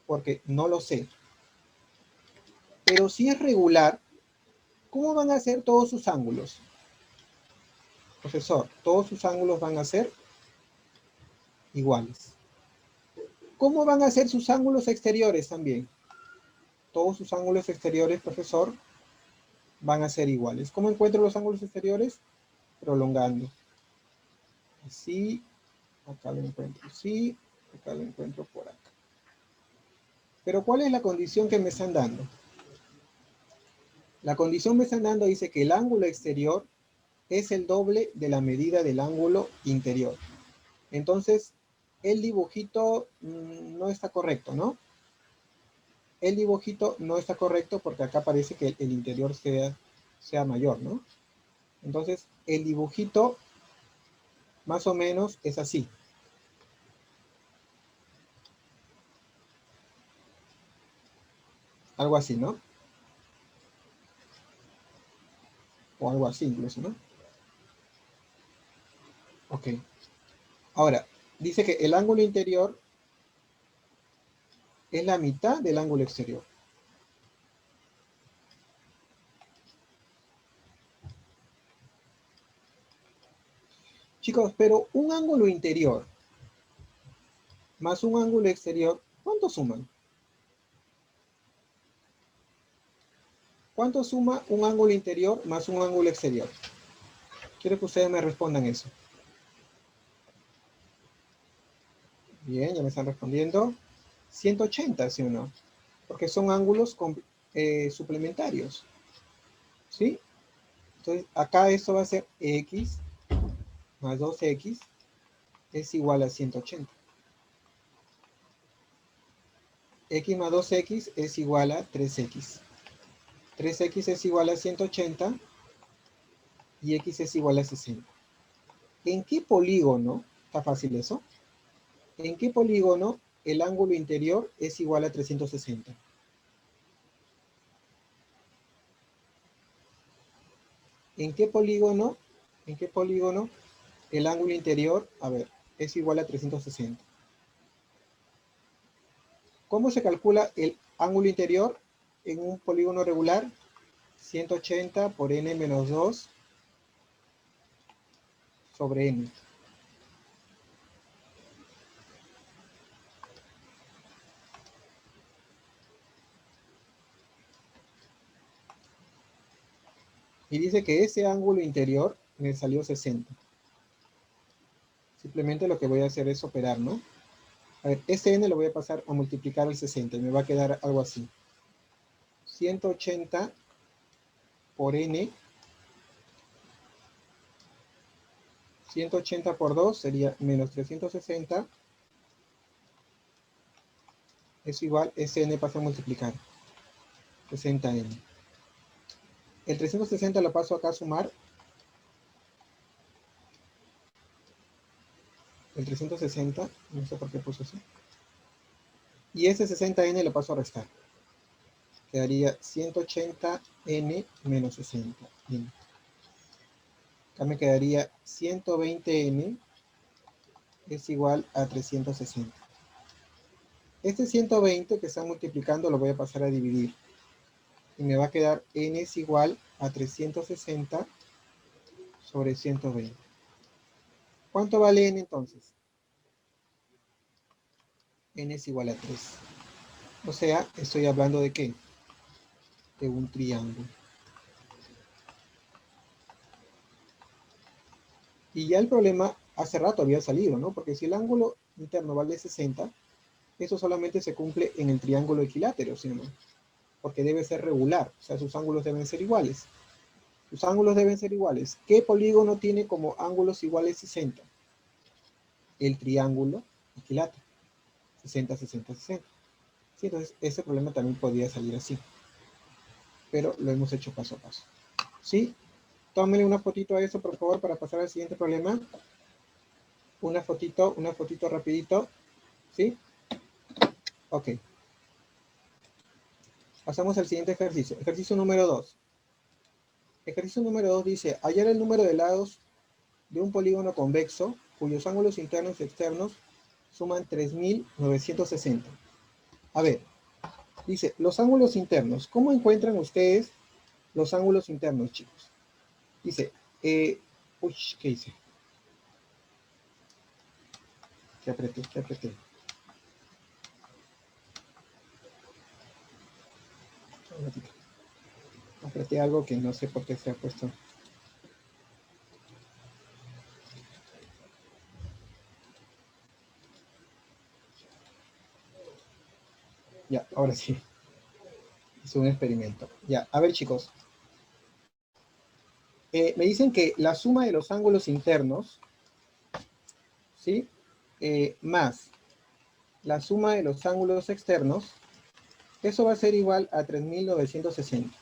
porque no lo sé. Pero si es regular, ¿cómo van a ser todos sus ángulos? Profesor, todos sus ángulos van a ser iguales. ¿Cómo van a ser sus ángulos exteriores también? Todos sus ángulos exteriores, profesor, van a ser iguales. ¿Cómo encuentro los ángulos exteriores? Prolongando. Así, acá lo encuentro así, acá lo encuentro por acá. Pero ¿cuál es la condición que me están dando? La condición me están dando dice que el ángulo exterior es el doble de la medida del ángulo interior. Entonces, el dibujito no está correcto, ¿no? El dibujito no está correcto porque acá parece que el interior sea mayor, ¿no? Entonces, el dibujito más o menos es así. Algo así, ¿no? O algo así incluso, ¿no? Ok. Ahora, dice que el ángulo interior es la mitad del ángulo exterior. Chicos, pero un ángulo interior más un ángulo exterior, ¿cuánto suman? ¿Cuánto suma un ángulo interior más un ángulo exterior? Quiero que ustedes me respondan eso. Bien, ya me están respondiendo. 180, ¿sí o no? Porque son ángulos suplementarios. ¿Sí? Entonces, acá esto va a ser x más 2x es igual a 180. X más 2x es igual a 3x. 3x es igual a 180 y x es igual a 60. ¿En qué polígono? ¿Está fácil eso? ¿En qué polígono el ángulo interior es igual a 360? ¿En qué polígono? ¿En qué polígono el ángulo interior, a ver, es igual a 360? ¿Cómo se calcula el ángulo interior en un polígono regular? 180 por n menos 2 sobre n. Y dice que ese ángulo interior me salió 60. Simplemente lo que voy a hacer es operar, ¿no? A ver, ese n lo voy a pasar a multiplicar al 60 y me va a quedar algo así. 180 por n 180 por 2 sería menos 360 es igual, Sn pasa a multiplicar, 60n. El 360 lo paso acá a sumar. El 360, no sé por qué puso así. Y ese 60n lo paso a restar. Quedaría 180n menos 60n. Acá me quedaría 120n es igual a 360. Este 120 que está multiplicando lo voy a pasar a dividir. Y me va a quedar n es igual a 360 sobre 120. ¿Cuánto vale n entonces? N es igual a 3. O sea, estoy hablando de ¿qué? De un triángulo. Y ya el problema hace rato había salido, ¿no? Porque si el ángulo interno vale 60, eso solamente se cumple en el triángulo equilátero, ¿sí o no? Porque debe ser regular, o sea, sus ángulos deben ser iguales. Sus ángulos deben ser iguales. ¿Qué polígono tiene como ángulos iguales 60? El triángulo equilátero. 60, 60, 60. Sí, entonces ese problema también podría salir así. Pero lo hemos hecho paso a paso. ¿Sí? Tómenle una fotito a eso, por favor, para pasar al siguiente problema. Una fotito rapidito. ¿Sí? Ok. Pasamos al siguiente ejercicio. Ejercicio número 2. Ejercicio número 2 dice, hallar el número de lados de un polígono convexo cuyos ángulos internos y externos suman 3960. A ver, dice, los ángulos internos. ¿Cómo encuentran ustedes los ángulos internos, chicos? Dice, uy, ¿qué hice? ¿Qué apreté? ¿Qué apreté? Apreté algo que no sé por qué se ha puesto. Ya, ahora sí. Es un experimento. Ya, a ver, chicos. Me dicen que la suma de los ángulos internos, ¿sí? Más la suma de los ángulos externos, eso va a ser igual a 3960.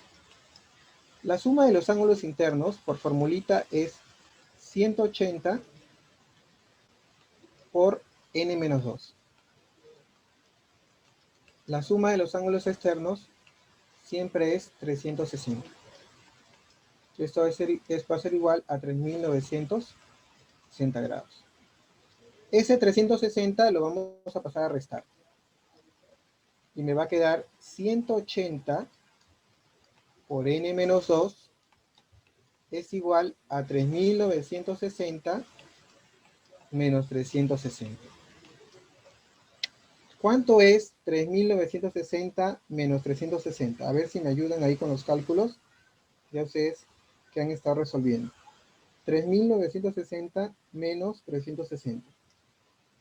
La suma de los ángulos internos, por formulita, es 180 por n menos 2. La suma de los ángulos externos siempre es 360. Esto va a ser igual a 3960 grados. Ese 360 lo vamos a pasar a restar. Y me va a quedar 180 por n menos 2 es igual a 3960 menos 360. ¿Cuánto es 3960 menos 360? A ver si me ayudan ahí con los cálculos. Ya ustedes que han estado resolviendo. 3960 menos 360.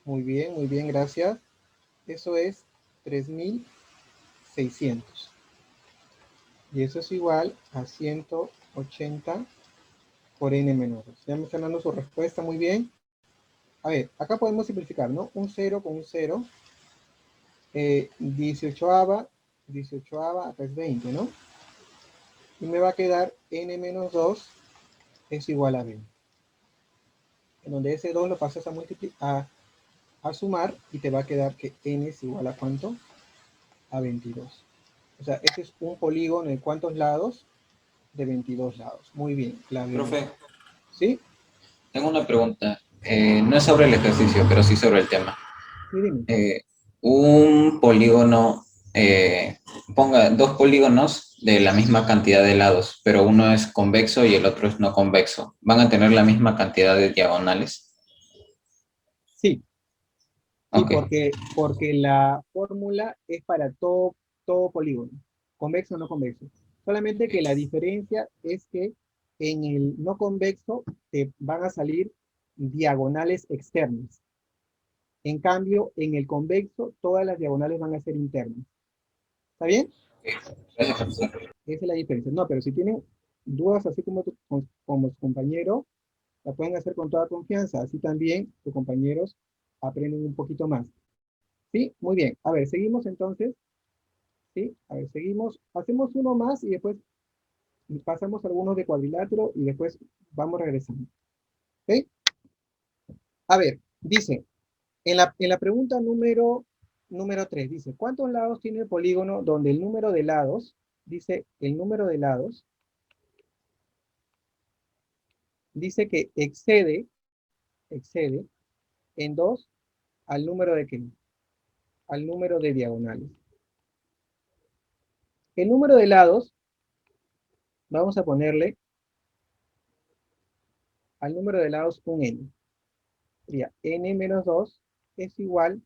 Muy bien, gracias. Eso es 3600. Y eso es igual a 180 por n menos 2. Ya me están dando su respuesta, muy bien. A ver, acá podemos simplificar, ¿no? Un 0 con un 0. 18ava, acá es 20, ¿no? Y me va a quedar n menos 2 es igual a 20. En donde ese 2 lo pasas a multiplicar, a sumar, y te va a quedar que n es igual a ¿cuánto? A 22. O sea, este es un polígono de ¿cuántos lados? De 22 lados. Muy bien, clave. Profe, ¿Sí? tengo una pregunta. No es sobre el ejercicio, pero sí sobre el tema. Sí, dime. Un polígono, ponga dos polígonos de la misma cantidad de lados, pero uno es convexo y el otro es no convexo. ¿Van a tener la misma cantidad de diagonales? Sí, sí, Ok. porque la fórmula es para todo polígono, convexo o no convexo. Solamente que la diferencia es que en el no convexo te van a salir diagonales externas. En cambio, en el convexo, todas las diagonales van a ser internas. ¿Está bien? Gracias, profesor. Esa es la diferencia. No, pero si tienen dudas así como, como su compañero, La pueden hacer con toda confianza, así también tus compañeros aprenden un poquito más. ¿Sí? Muy bien. A ver, seguimos entonces. ¿Sí? A ver, seguimos. Hacemos uno más y después pasamos algunos de cuadrilátero y después vamos regresando. ¿Ok? A ver, dice, en la pregunta número 3, dice, ¿cuántos lados tiene el polígono donde el número de lados, dice, el número de lados, dice que excede en 2 al número de qué? Al número de diagonales. El número de lados, vamos a ponerle al número de lados un n. Sería n menos 2 es igual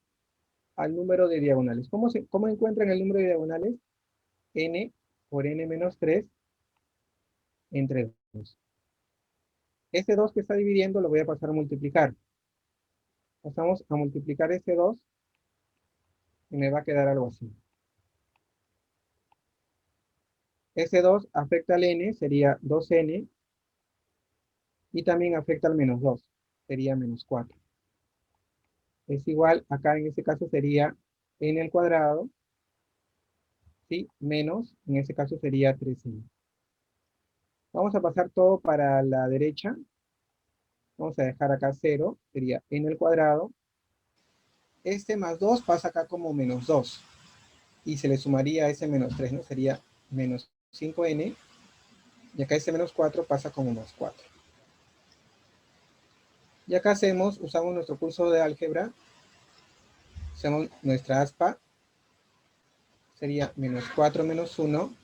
al número de diagonales. ¿Cómo encuentran el número de diagonales? N por n menos 3 entre 2. Ese 2 que está dividiendo lo voy a pasar a multiplicar. Pasamos a multiplicar ese 2 y me va a quedar algo así. Ese 2 afecta al n, sería 2n, y también afecta al menos 2, sería menos 4. Es igual, acá en este caso sería n al cuadrado, ¿sí? Menos, en este caso sería 3n. Vamos a pasar todo para la derecha. Vamos a dejar acá 0, sería n al cuadrado. Este más 2 pasa acá como menos 2. Y se le sumaría ese menos 3, ¿no? Sería menos 5n. Y acá ese menos 4 pasa como más 4. Y acá usamos nuestro curso de álgebra. Usamos nuestra aspa. Sería menos 4 menos 1.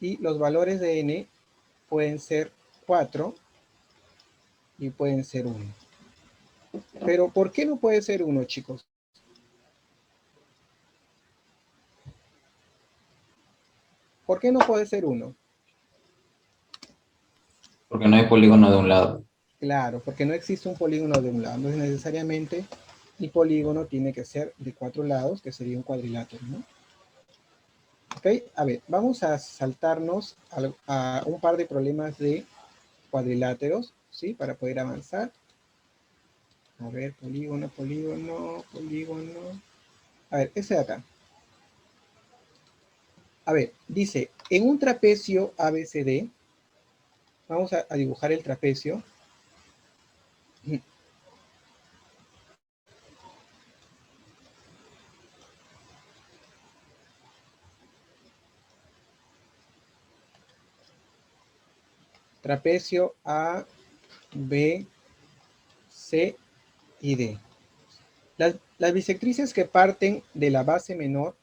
Y los valores de n pueden ser 4 y pueden ser 1. Pero ¿por qué no puede ser 1, chicos? ¿Por qué no puede ser 1? Porque no hay polígono de un lado. Claro, porque no existe un polígono de un lado. No es necesariamente el polígono tiene que ser de 4 lados, que sería un cuadrilátero, ¿no? Ok, a ver, vamos a saltarnos a un par de problemas de cuadriláteros, ¿sí? Para poder avanzar. A ver, polígono, polígono, polígono. A ver, ese de acá. A ver, dice, en un trapecio ABCD, vamos a dibujar el trapecio. Trapecio A, B, C y D. Las bisectrices que parten de la base menor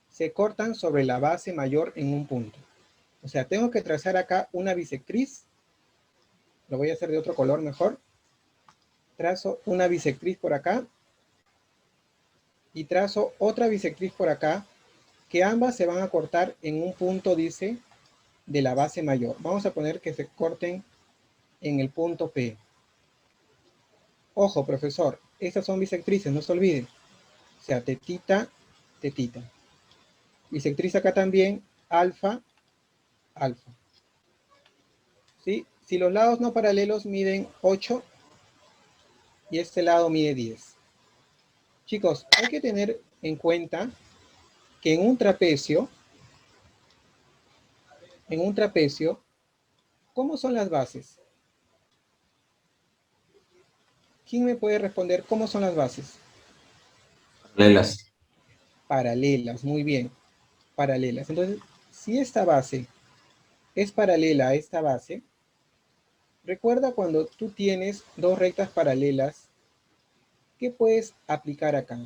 se cortan sobre la base mayor en un punto. O sea, tengo que trazar acá una bisectriz. Lo voy a hacer de otro color mejor. Trazo una bisectriz por acá. Y trazo otra bisectriz por acá, que ambas se van a cortar en un punto, dice, de la base mayor. Vamos a poner que se corten en el punto P. Ojo, profesor, estas son bisectrices, no se olviden. O sea, tetita, tetita. Bisectriz acá también, alfa, alfa. ¿Sí? Si los lados no paralelos miden 8 y este lado mide 10. Chicos, hay que tener en cuenta que en un trapecio, ¿cómo son las bases? ¿Quién me puede responder cómo son las bases? Paralelas. Paralelas, muy bien, paralelas. Entonces, si esta base es paralela a esta base, recuerda cuando tú tienes dos rectas paralelas, ¿qué puedes aplicar acá?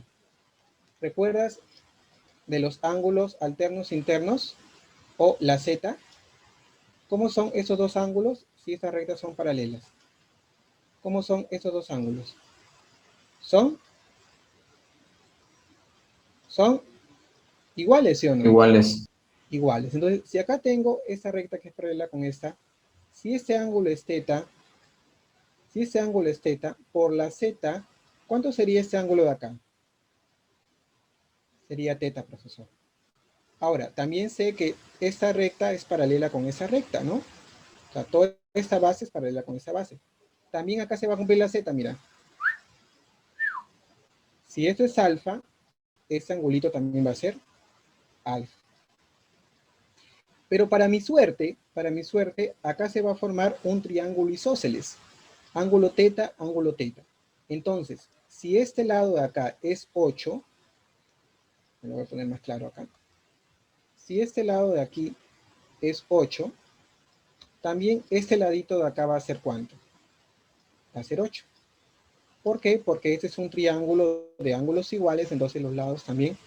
¿Recuerdas de los ángulos alternos internos o la Z? ¿Cómo son esos dos ángulos si estas rectas son paralelas? ¿Cómo son esos dos ángulos? ¿Son iguales, ¿sí o no? Iguales. Iguales. Entonces, si acá tengo esta recta que es paralela con esta, si este ángulo es teta, por la Z, ¿cuánto sería este ángulo de acá? Sería teta, profesor. Ahora, también sé que esta recta es paralela con esa recta, ¿no? O sea, toda esta base es paralela con esa base. También acá se va a cumplir la Z, mira. Si esto es alfa, este angulito también va a ser alfa. Pero para mi suerte, acá se va a formar un triángulo isósceles. Ángulo teta, ángulo teta. Entonces, si este lado de acá es 8, me lo voy a poner más claro acá. Si este lado de aquí es 8, también este ladito de acá va a ser ¿cuánto? Va a ser 8. ¿Por qué? Porque este es un triángulo de ángulos iguales, entonces los lados también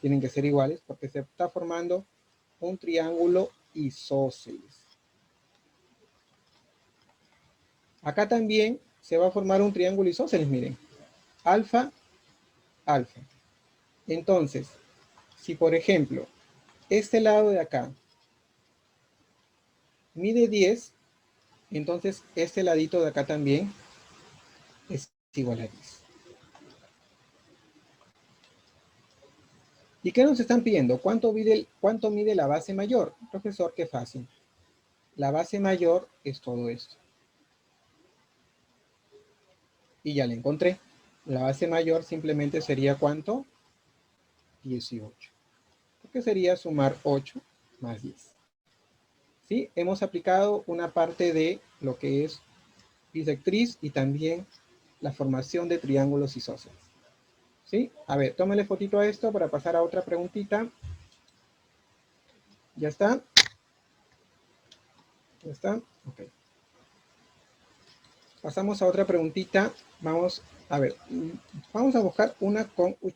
tienen que ser iguales, porque se está formando un triángulo isósceles. Acá también se va a formar un triángulo isósceles, miren. Alfa, alfa. Entonces, si por ejemplo, este lado de acá mide 10, entonces este ladito de acá también es igual a 10. ¿Y qué nos están pidiendo? ¿Cuánto mide la base mayor? Profesor, qué fácil. La base mayor es todo esto. Y ya la encontré. La base mayor simplemente sería ¿cuánto? 18. Porque sería sumar 8 más 10. ¿Sí? Hemos aplicado una parte de lo que es bisectriz y también la formación de triángulos isósceles. ¿Sí? A ver, tómale fotito a esto para pasar a otra preguntita. ¿Ya está? ¿Ya está? Ok. Pasamos a otra preguntita. Vamos a ver. Vamos a buscar una con... Uy,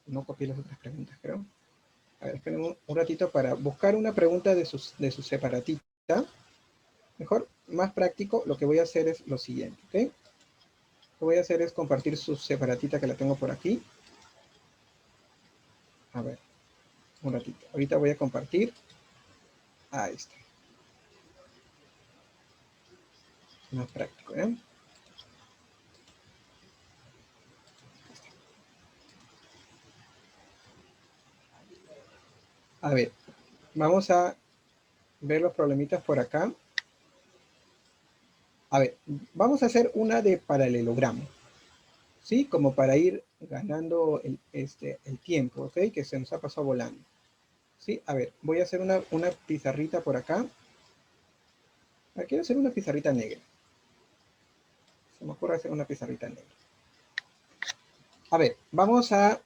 no copié las otras preguntas, creo. A ver, esperen un ratito para buscar una pregunta de su separatita. Mejor, más práctico, lo que voy a hacer es lo siguiente, ¿ok? Lo que voy a hacer es compartir su separatita que la tengo por aquí. A ver, un ratito. Ahorita voy a compartir. Ahí está. Más práctico, ¿eh? A ver, vamos a ver los problemitas por acá. A ver, vamos a hacer una de paralelogramo, ¿sí? Como para ir ganando el tiempo, ¿ok? Que se nos ha pasado volando, ¿sí? A ver, voy a hacer una pizarrita por acá. A ver, quiero hacer una pizarrita negra. Se me ocurre hacer una pizarrita negra. A ver, vamos a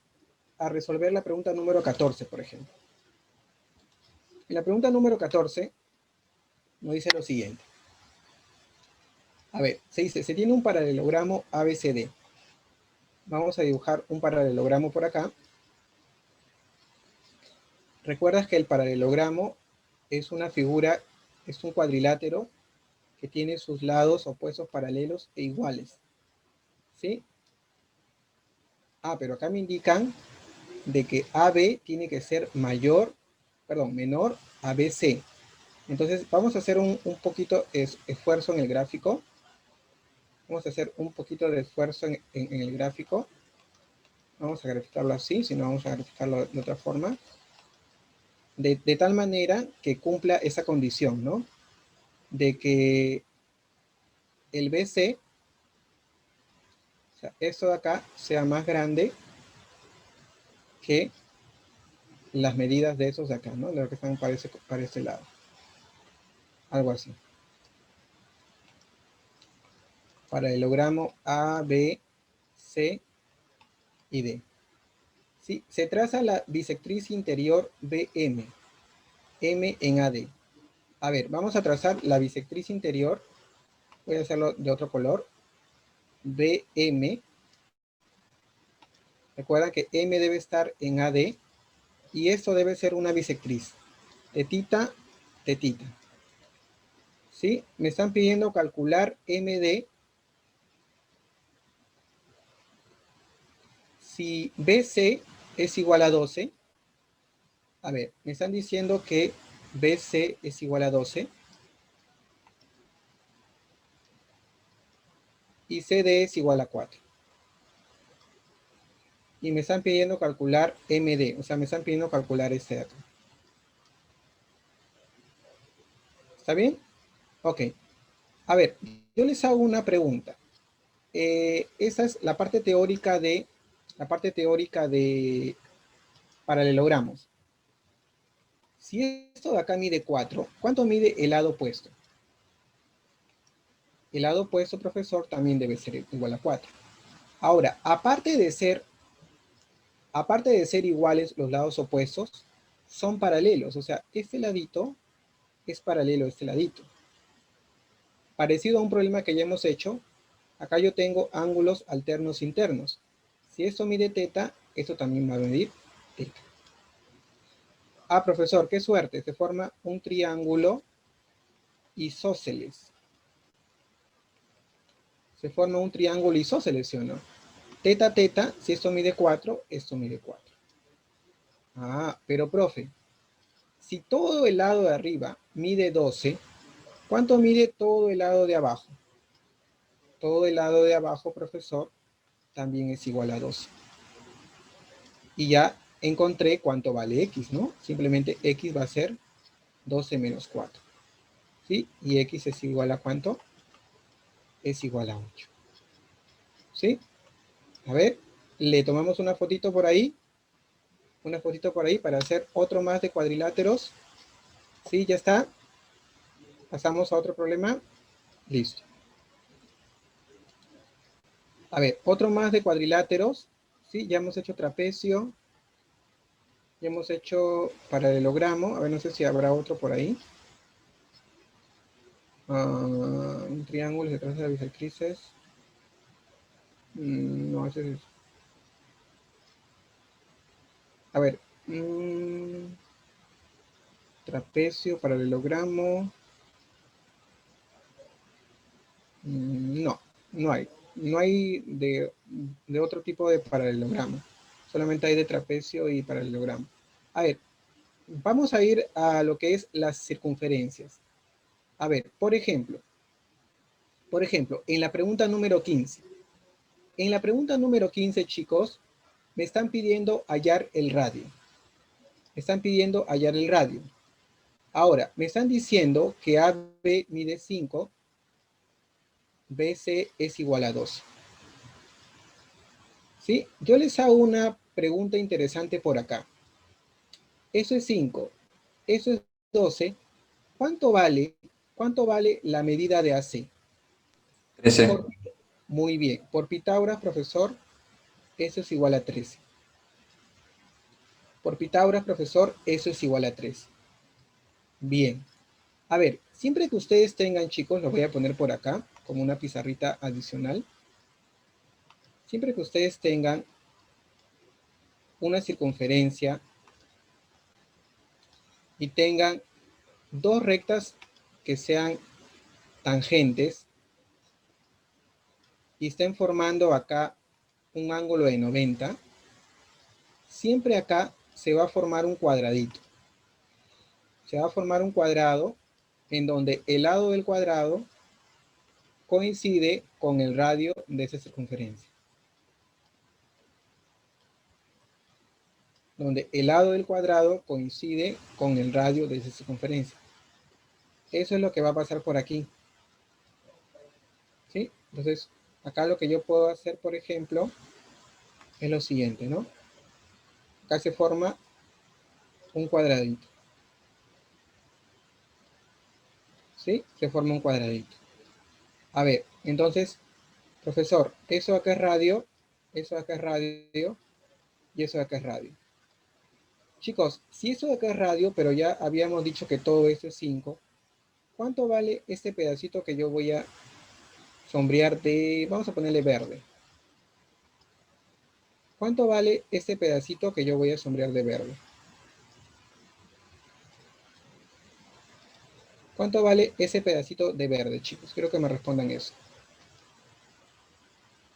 resolver la pregunta número 14, por ejemplo. En la pregunta número 14 nos dice lo siguiente. A ver, se dice, se tiene un paralelogramo ABCD. Vamos a dibujar un paralelogramo por acá. Recuerdas que el paralelogramo es una figura, es un cuadrilátero que tiene sus lados opuestos paralelos e iguales. ¿Sí? Ah, pero acá me indican de que AB tiene que ser menor a BC. Entonces vamos a hacer un poquito de esfuerzo en el gráfico. Vamos a hacer un poquito de esfuerzo en el gráfico. Vamos a graficarlo así, si no vamos a graficarlo de otra forma. De tal manera que cumpla esa condición, ¿no? De que el BC, o sea, esto de acá, sea más grande que las medidas de esos de acá, ¿no? De lo que están para este lado. Algo así. Paralelogramo A, B, C y D. ¿Sí? Se traza la bisectriz interior BM, M en AD. A ver, vamos a trazar la bisectriz interior. Voy a hacerlo de otro color. BM. Recuerda que M debe estar en AD y esto debe ser una bisectriz. Tetita, tetita. ¿Sí? Me están pidiendo calcular MD. Si BC es igual a 12, a ver, me están diciendo que BC es igual a 12 y CD es igual a 4. Y me están pidiendo calcular MD, o sea, me están pidiendo calcular este de acá. ¿Está bien? Ok. A ver, yo les hago una pregunta. Esa es la parte teórica de paralelogramos. Si esto de acá mide 4, ¿cuánto mide el lado opuesto? El lado opuesto, profesor, también debe ser igual a 4. Ahora, aparte de ser iguales los lados opuestos, son paralelos. O sea, este ladito es paralelo a este ladito. Parecido a un problema que ya hemos hecho, acá yo tengo ángulos alternos internos. Si esto mide teta, esto también va a medir teta. Ah, profesor, qué suerte, se forma un triángulo isósceles. Se forma un triángulo isósceles, ¿sí o no? Teta, teta, si esto mide 4, esto mide 4. Ah, pero profe, si todo el lado de arriba mide 12, ¿cuánto mide todo el lado de abajo? Todo el lado de abajo, profesor, también es igual a 12. Y ya encontré cuánto vale x, ¿no? Simplemente x va a ser 12 menos 4. ¿Sí? Y x es igual a ¿cuánto? Es igual a 8. ¿Sí? A ver, le tomamos una fotito por ahí. Una fotito por ahí para hacer otro más de cuadriláteros. ¿Sí? Ya está. Pasamos a otro problema. Listo. A ver, otro más de cuadriláteros. ¿Sí? Ya hemos hecho trapecio. Ya hemos hecho paralelogramo. A ver, no sé si habrá otro por ahí. Un triángulo se traza de bisectrices. No, ese es. A ver. Trapecio, paralelogramo. No, no hay. No hay de otro tipo de paralelogramo. Solamente hay de trapecio y paralelogramo. A ver, vamos a ir a lo que es las circunferencias. A ver, por ejemplo, en la pregunta número 15. En la pregunta número 15, chicos, me están pidiendo hallar el radio. Me están pidiendo hallar el radio. Ahora, me están diciendo que AB mide 5, BC es igual a 2. ¿Sí? Yo les hago una pregunta interesante por acá. Eso es 5, eso es 12. ¿Cuánto vale, cuánto vale la medida de AC? 13. Por, muy bien. Por Pitágoras, profesor, eso es igual a 13. Por Pitágoras, profesor, eso es igual a 13. Bien. A ver, siempre que ustedes tengan, chicos, lo voy a poner por acá, como una pizarrita adicional. Siempre que ustedes tengan una circunferencia y tengan dos rectas que sean tangentes y estén formando acá un ángulo de 90, siempre acá se va a formar un cuadradito. Se va a formar un cuadrado en donde el lado del cuadrado coincide con el radio de esa circunferencia. Donde el lado del cuadrado coincide con el radio de esa circunferencia. Eso es lo que va a pasar por aquí. ¿Sí? Entonces, acá lo que yo puedo hacer, por ejemplo, es lo siguiente, ¿no? Acá se forma un cuadradito. ¿Sí? Se forma un cuadradito. A ver, entonces, profesor, eso acá es radio, eso acá es radio y eso acá es radio. Chicos, si eso acá es radio, pero ya habíamos dicho que todo esto es 5, ¿cuánto vale este pedacito que yo voy a sombrear de, vamos a ponerle verde? ¿Cuánto vale este pedacito que yo voy a sombrear de verde? ¿Cuánto vale ese pedacito de verde, chicos? Quiero que me respondan eso.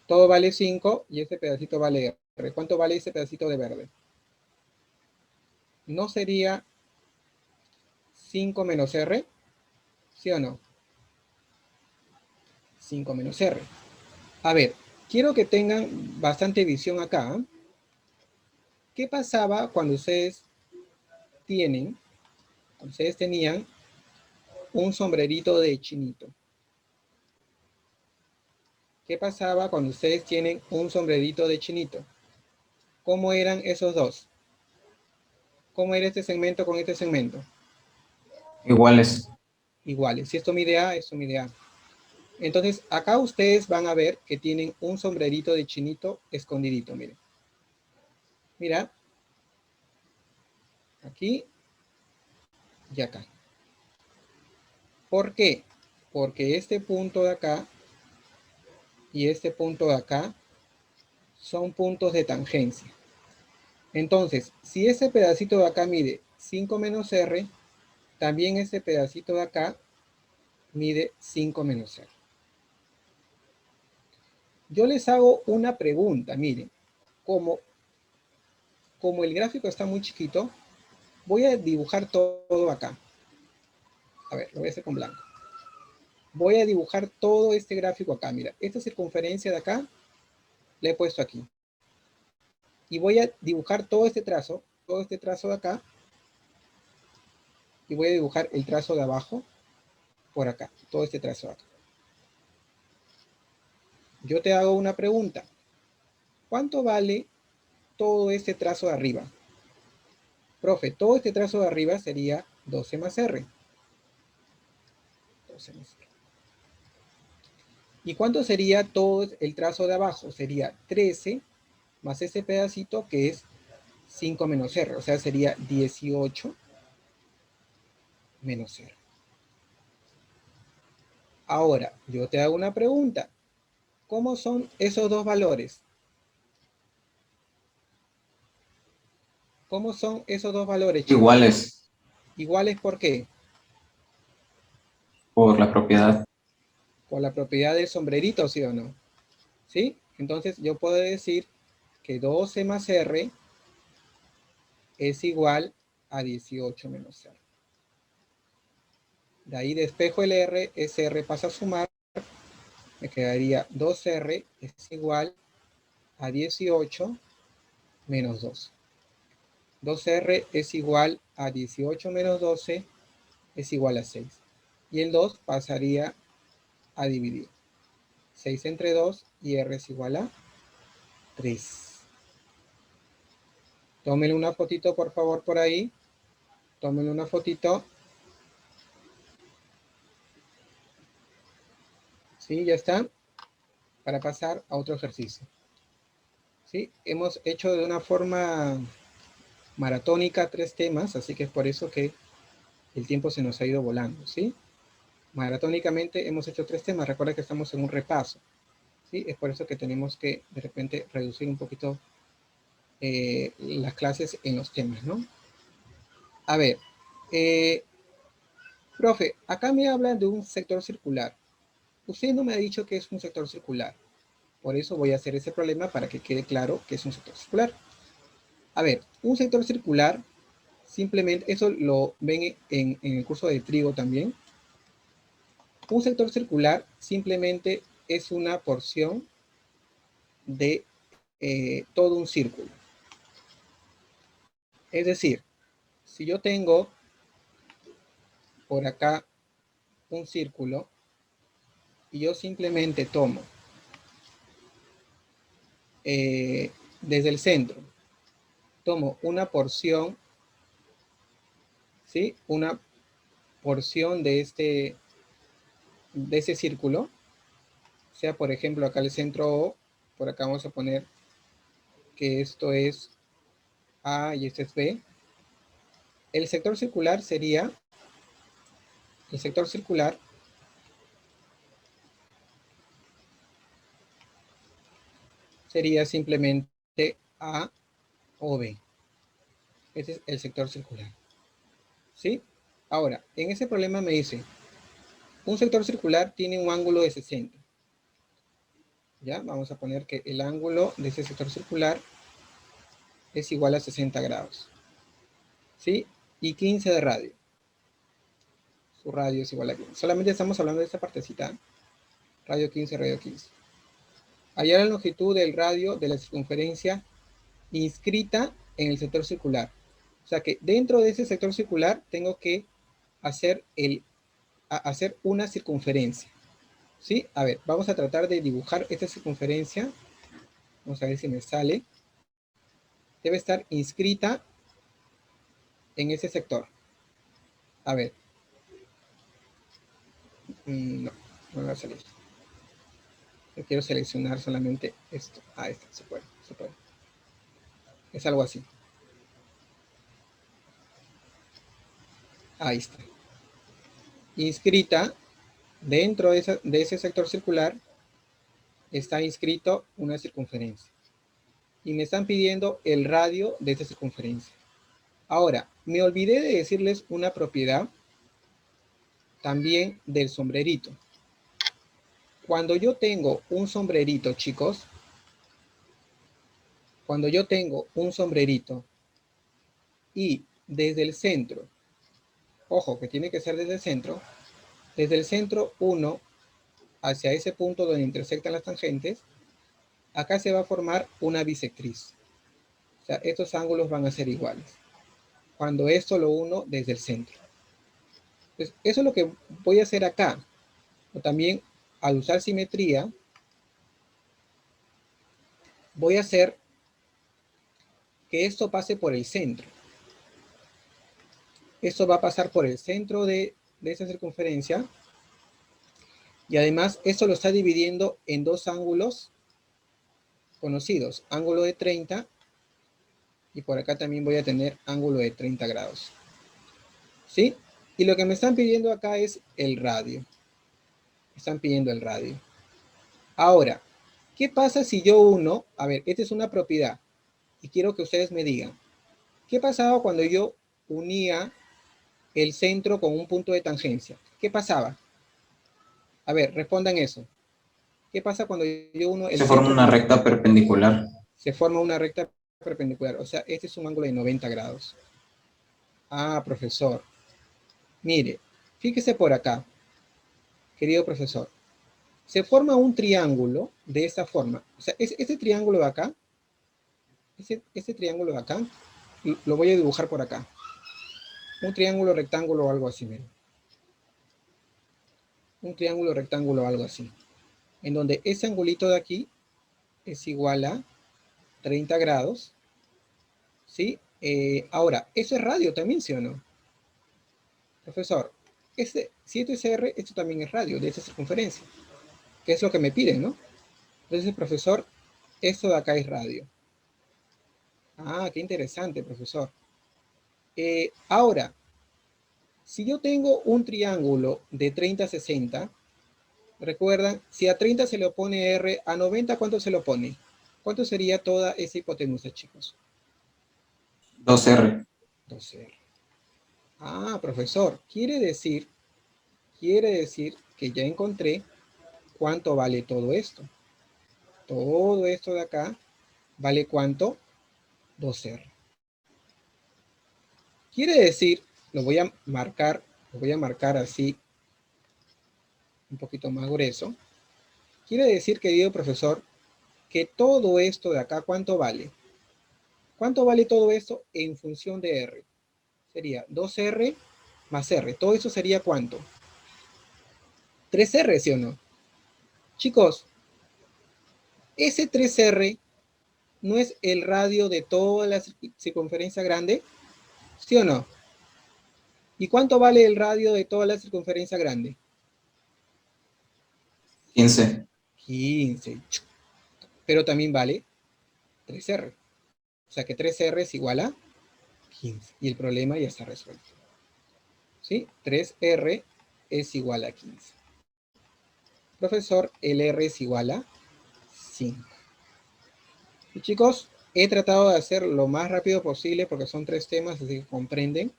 Todo vale 5 y ese pedacito vale R. ¿Cuánto vale ese pedacito de verde? ¿No sería 5 menos R? ¿Sí o no? 5 menos R. A ver, quiero que tengan bastante visión acá. ¿Qué pasaba cuando ustedes tenían un sombrerito de chinito? ¿Qué pasaba cuando ustedes tienen un sombrerito de chinito? ¿Cómo eran esos dos? ¿Cómo era este segmento con este segmento? Iguales. Iguales. Si esto mide A, esto mide A. Entonces, acá ustedes van a ver que tienen un sombrerito de chinito escondidito, miren. Mira, aquí y acá. ¿Por qué? Porque este punto de acá y este punto de acá son puntos de tangencia. Entonces, si ese pedacito de acá mide 5 menos R, también este pedacito de acá mide 5 menos R. Yo les hago una pregunta, miren, como, como el gráfico está muy chiquito, voy a dibujar todo acá. A ver, lo voy a hacer con blanco. Voy a dibujar todo este gráfico acá, mira, esta circunferencia de acá, la he puesto aquí. Y voy a dibujar todo este trazo de acá, y voy a dibujar el trazo de abajo por acá, todo este trazo de acá. Yo te hago una pregunta. ¿Cuánto vale todo este trazo de arriba? Profe, todo este trazo de arriba sería 12 más R. 12 más R. ¿Y cuánto sería todo el trazo de abajo? Sería 13 más ese pedacito que es 5 menos R. O sea, sería 18 menos R. Ahora, yo te hago una pregunta. ¿Cómo son esos dos valores? ¿Cómo son esos dos valores, chicos? Iguales Iguales, ¿por qué? por la propiedad. Por la propiedad del sombrerito, ¿sí o no? ¿Sí? Entonces yo puedo decir que 12 más R es igual a 18 menos R. De ahí despejo el R, ese R pasa a sumar, me quedaría 2R es igual a 18 menos 12. 2R es igual a 18 menos 12 es igual a 6. Y el 2 pasaría a dividir. 6 entre 2 y R es igual a 3. Tómenle una fotito, por favor, por ahí. Tómenle una fotito. ¿Sí? Ya está. Para pasar a otro ejercicio. ¿Sí? Hemos hecho de una forma maratónica 3 temas, así que es por eso que el tiempo se nos ha ido volando, ¿sí? Maratónicamente hemos hecho 3 temas. Recuerda que estamos en un repaso, ¿sí? Es por eso que tenemos que de repente reducir un poquito las clases en los temas, ¿no? A ver, profe, acá me hablan de un sector circular. Usted no me ha dicho que es un sector circular. Por eso voy a hacer ese problema para que quede claro que es un sector circular. A ver, un sector circular, simplemente, eso lo ven en el curso de trigo también. Un sector circular simplemente es una porción de todo un círculo. Es decir, si yo tengo por acá un círculo y yo simplemente tomo desde el centro, tomo una porción, ¿sí? Una porción de ese círculo, sea por ejemplo acá el centro O, por acá vamos a poner que esto es A y este es B. El sector circular sería, el sector circular sería simplemente A o B. Este es el sector circular. ¿Sí? Ahora, en ese problema me dice, un sector circular tiene un ángulo de 60. ¿Ya? Vamos a poner que el ángulo de ese sector circular es igual a 60 grados. ¿Sí? Y 15 de radio. Su radio es igual a 15. Solamente estamos hablando de esta partecita. Radio 15, radio 15. Hallar la longitud del radio de la circunferencia inscrita en el sector circular. O sea que dentro de ese sector circular tengo que hacer una circunferencia. ¿Sí? A ver, vamos a tratar de dibujar esta circunferencia. Vamos a ver si me sale. Debe estar inscrita en ese sector. A ver. No, no va a salir. Yo quiero seleccionar solamente esto. Ah, está, se puede, se puede. Es algo así. Ahí está. Inscrita dentro de ese sector circular está inscrito una circunferencia. Y me están pidiendo el radio de esa circunferencia. Ahora, me olvidé de decirles una propiedad también del sombrerito. Cuando yo tengo un sombrerito, chicos, cuando yo tengo un sombrerito y desde el centro, ojo que tiene que ser desde el centro 1 hacia ese punto donde intersectan las tangentes, acá se va a formar una bisectriz. O sea, estos ángulos van a ser iguales. Cuando esto lo uno desde el centro. Entonces, eso es lo que voy a hacer acá. O también, al usar simetría, voy a hacer que esto pase por el centro. Esto va a pasar por el centro de esa circunferencia. Y además, esto lo está dividiendo en dos ángulos conocidos. Ángulo de 30. Y por acá también voy a tener ángulo de 30 grados. ¿Sí? Y lo que me están pidiendo acá es el radio. Me están pidiendo el radio. Ahora, ¿qué pasa si yo uno? A ver, esta es una propiedad. Y quiero que ustedes me digan. ¿Qué pasaba cuando yo unía el centro con un punto de tangencia? ¿Qué pasaba? A ver, respondan eso. ¿Qué pasa cuando yo uno el Se forma centro una con... recta perpendicular. Se forma una recta perpendicular. O sea, este es un ángulo de 90 grados. Ah, profesor. Mire, fíjese por acá, querido profesor. Se forma un triángulo de esta forma. O sea, este triángulo de acá, este triángulo de acá, lo voy a dibujar por acá. Un triángulo rectángulo o algo así, miren. Un triángulo rectángulo o algo así. En donde ese angulito de aquí es igual a 30 grados. ¿Sí? Ahora, eso es radio también, ¿sí o no? Profesor, si esto es R, esto también es radio de esa circunferencia. Que es lo que me piden, ¿no? Entonces, profesor, esto de acá es radio. Ah, qué interesante, profesor. Ahora, si yo tengo un triángulo de 30 a 60, recuerdan, si a 30 se le opone R, a 90, ¿cuánto se le opone? ¿Cuánto sería toda esa hipotenusa, chicos? 2R. 12R. Ah, profesor, quiere decir que ya encontré cuánto vale todo esto. Todo esto de acá vale cuánto? 2R. Quiere decir, lo voy a marcar así un poquito más grueso. Quiere decir, querido profesor, que todo esto de acá, ¿cuánto vale? ¿Cuánto vale todo esto en función de R? Sería 2R más R. ¿Todo eso sería cuánto? 3R, ¿sí o no? Chicos, ese 3R no es el radio de toda la circunferencia grande, ¿sí o no? ¿Y cuánto vale el radio de toda la circunferencia grande? 15. 15. Pero también vale 3R. O sea que 3R es igual a 15. Y el problema ya está resuelto. ¿Sí? 3R es igual a 15. Profesor, el R es igual a 5. Y chicos, he tratado de hacer lo más rápido posible porque son 3 temas, así que comprenden,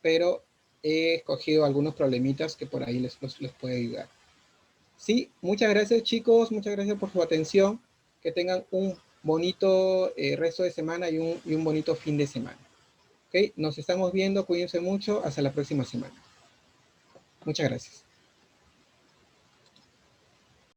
pero he escogido algunos problemitas que por ahí les puede ayudar. Sí, muchas gracias chicos, muchas gracias por su atención. Que tengan un bonito resto de semana y un bonito fin de semana. ¿Ok? Nos estamos viendo, cuídense mucho, hasta la próxima semana. Muchas gracias.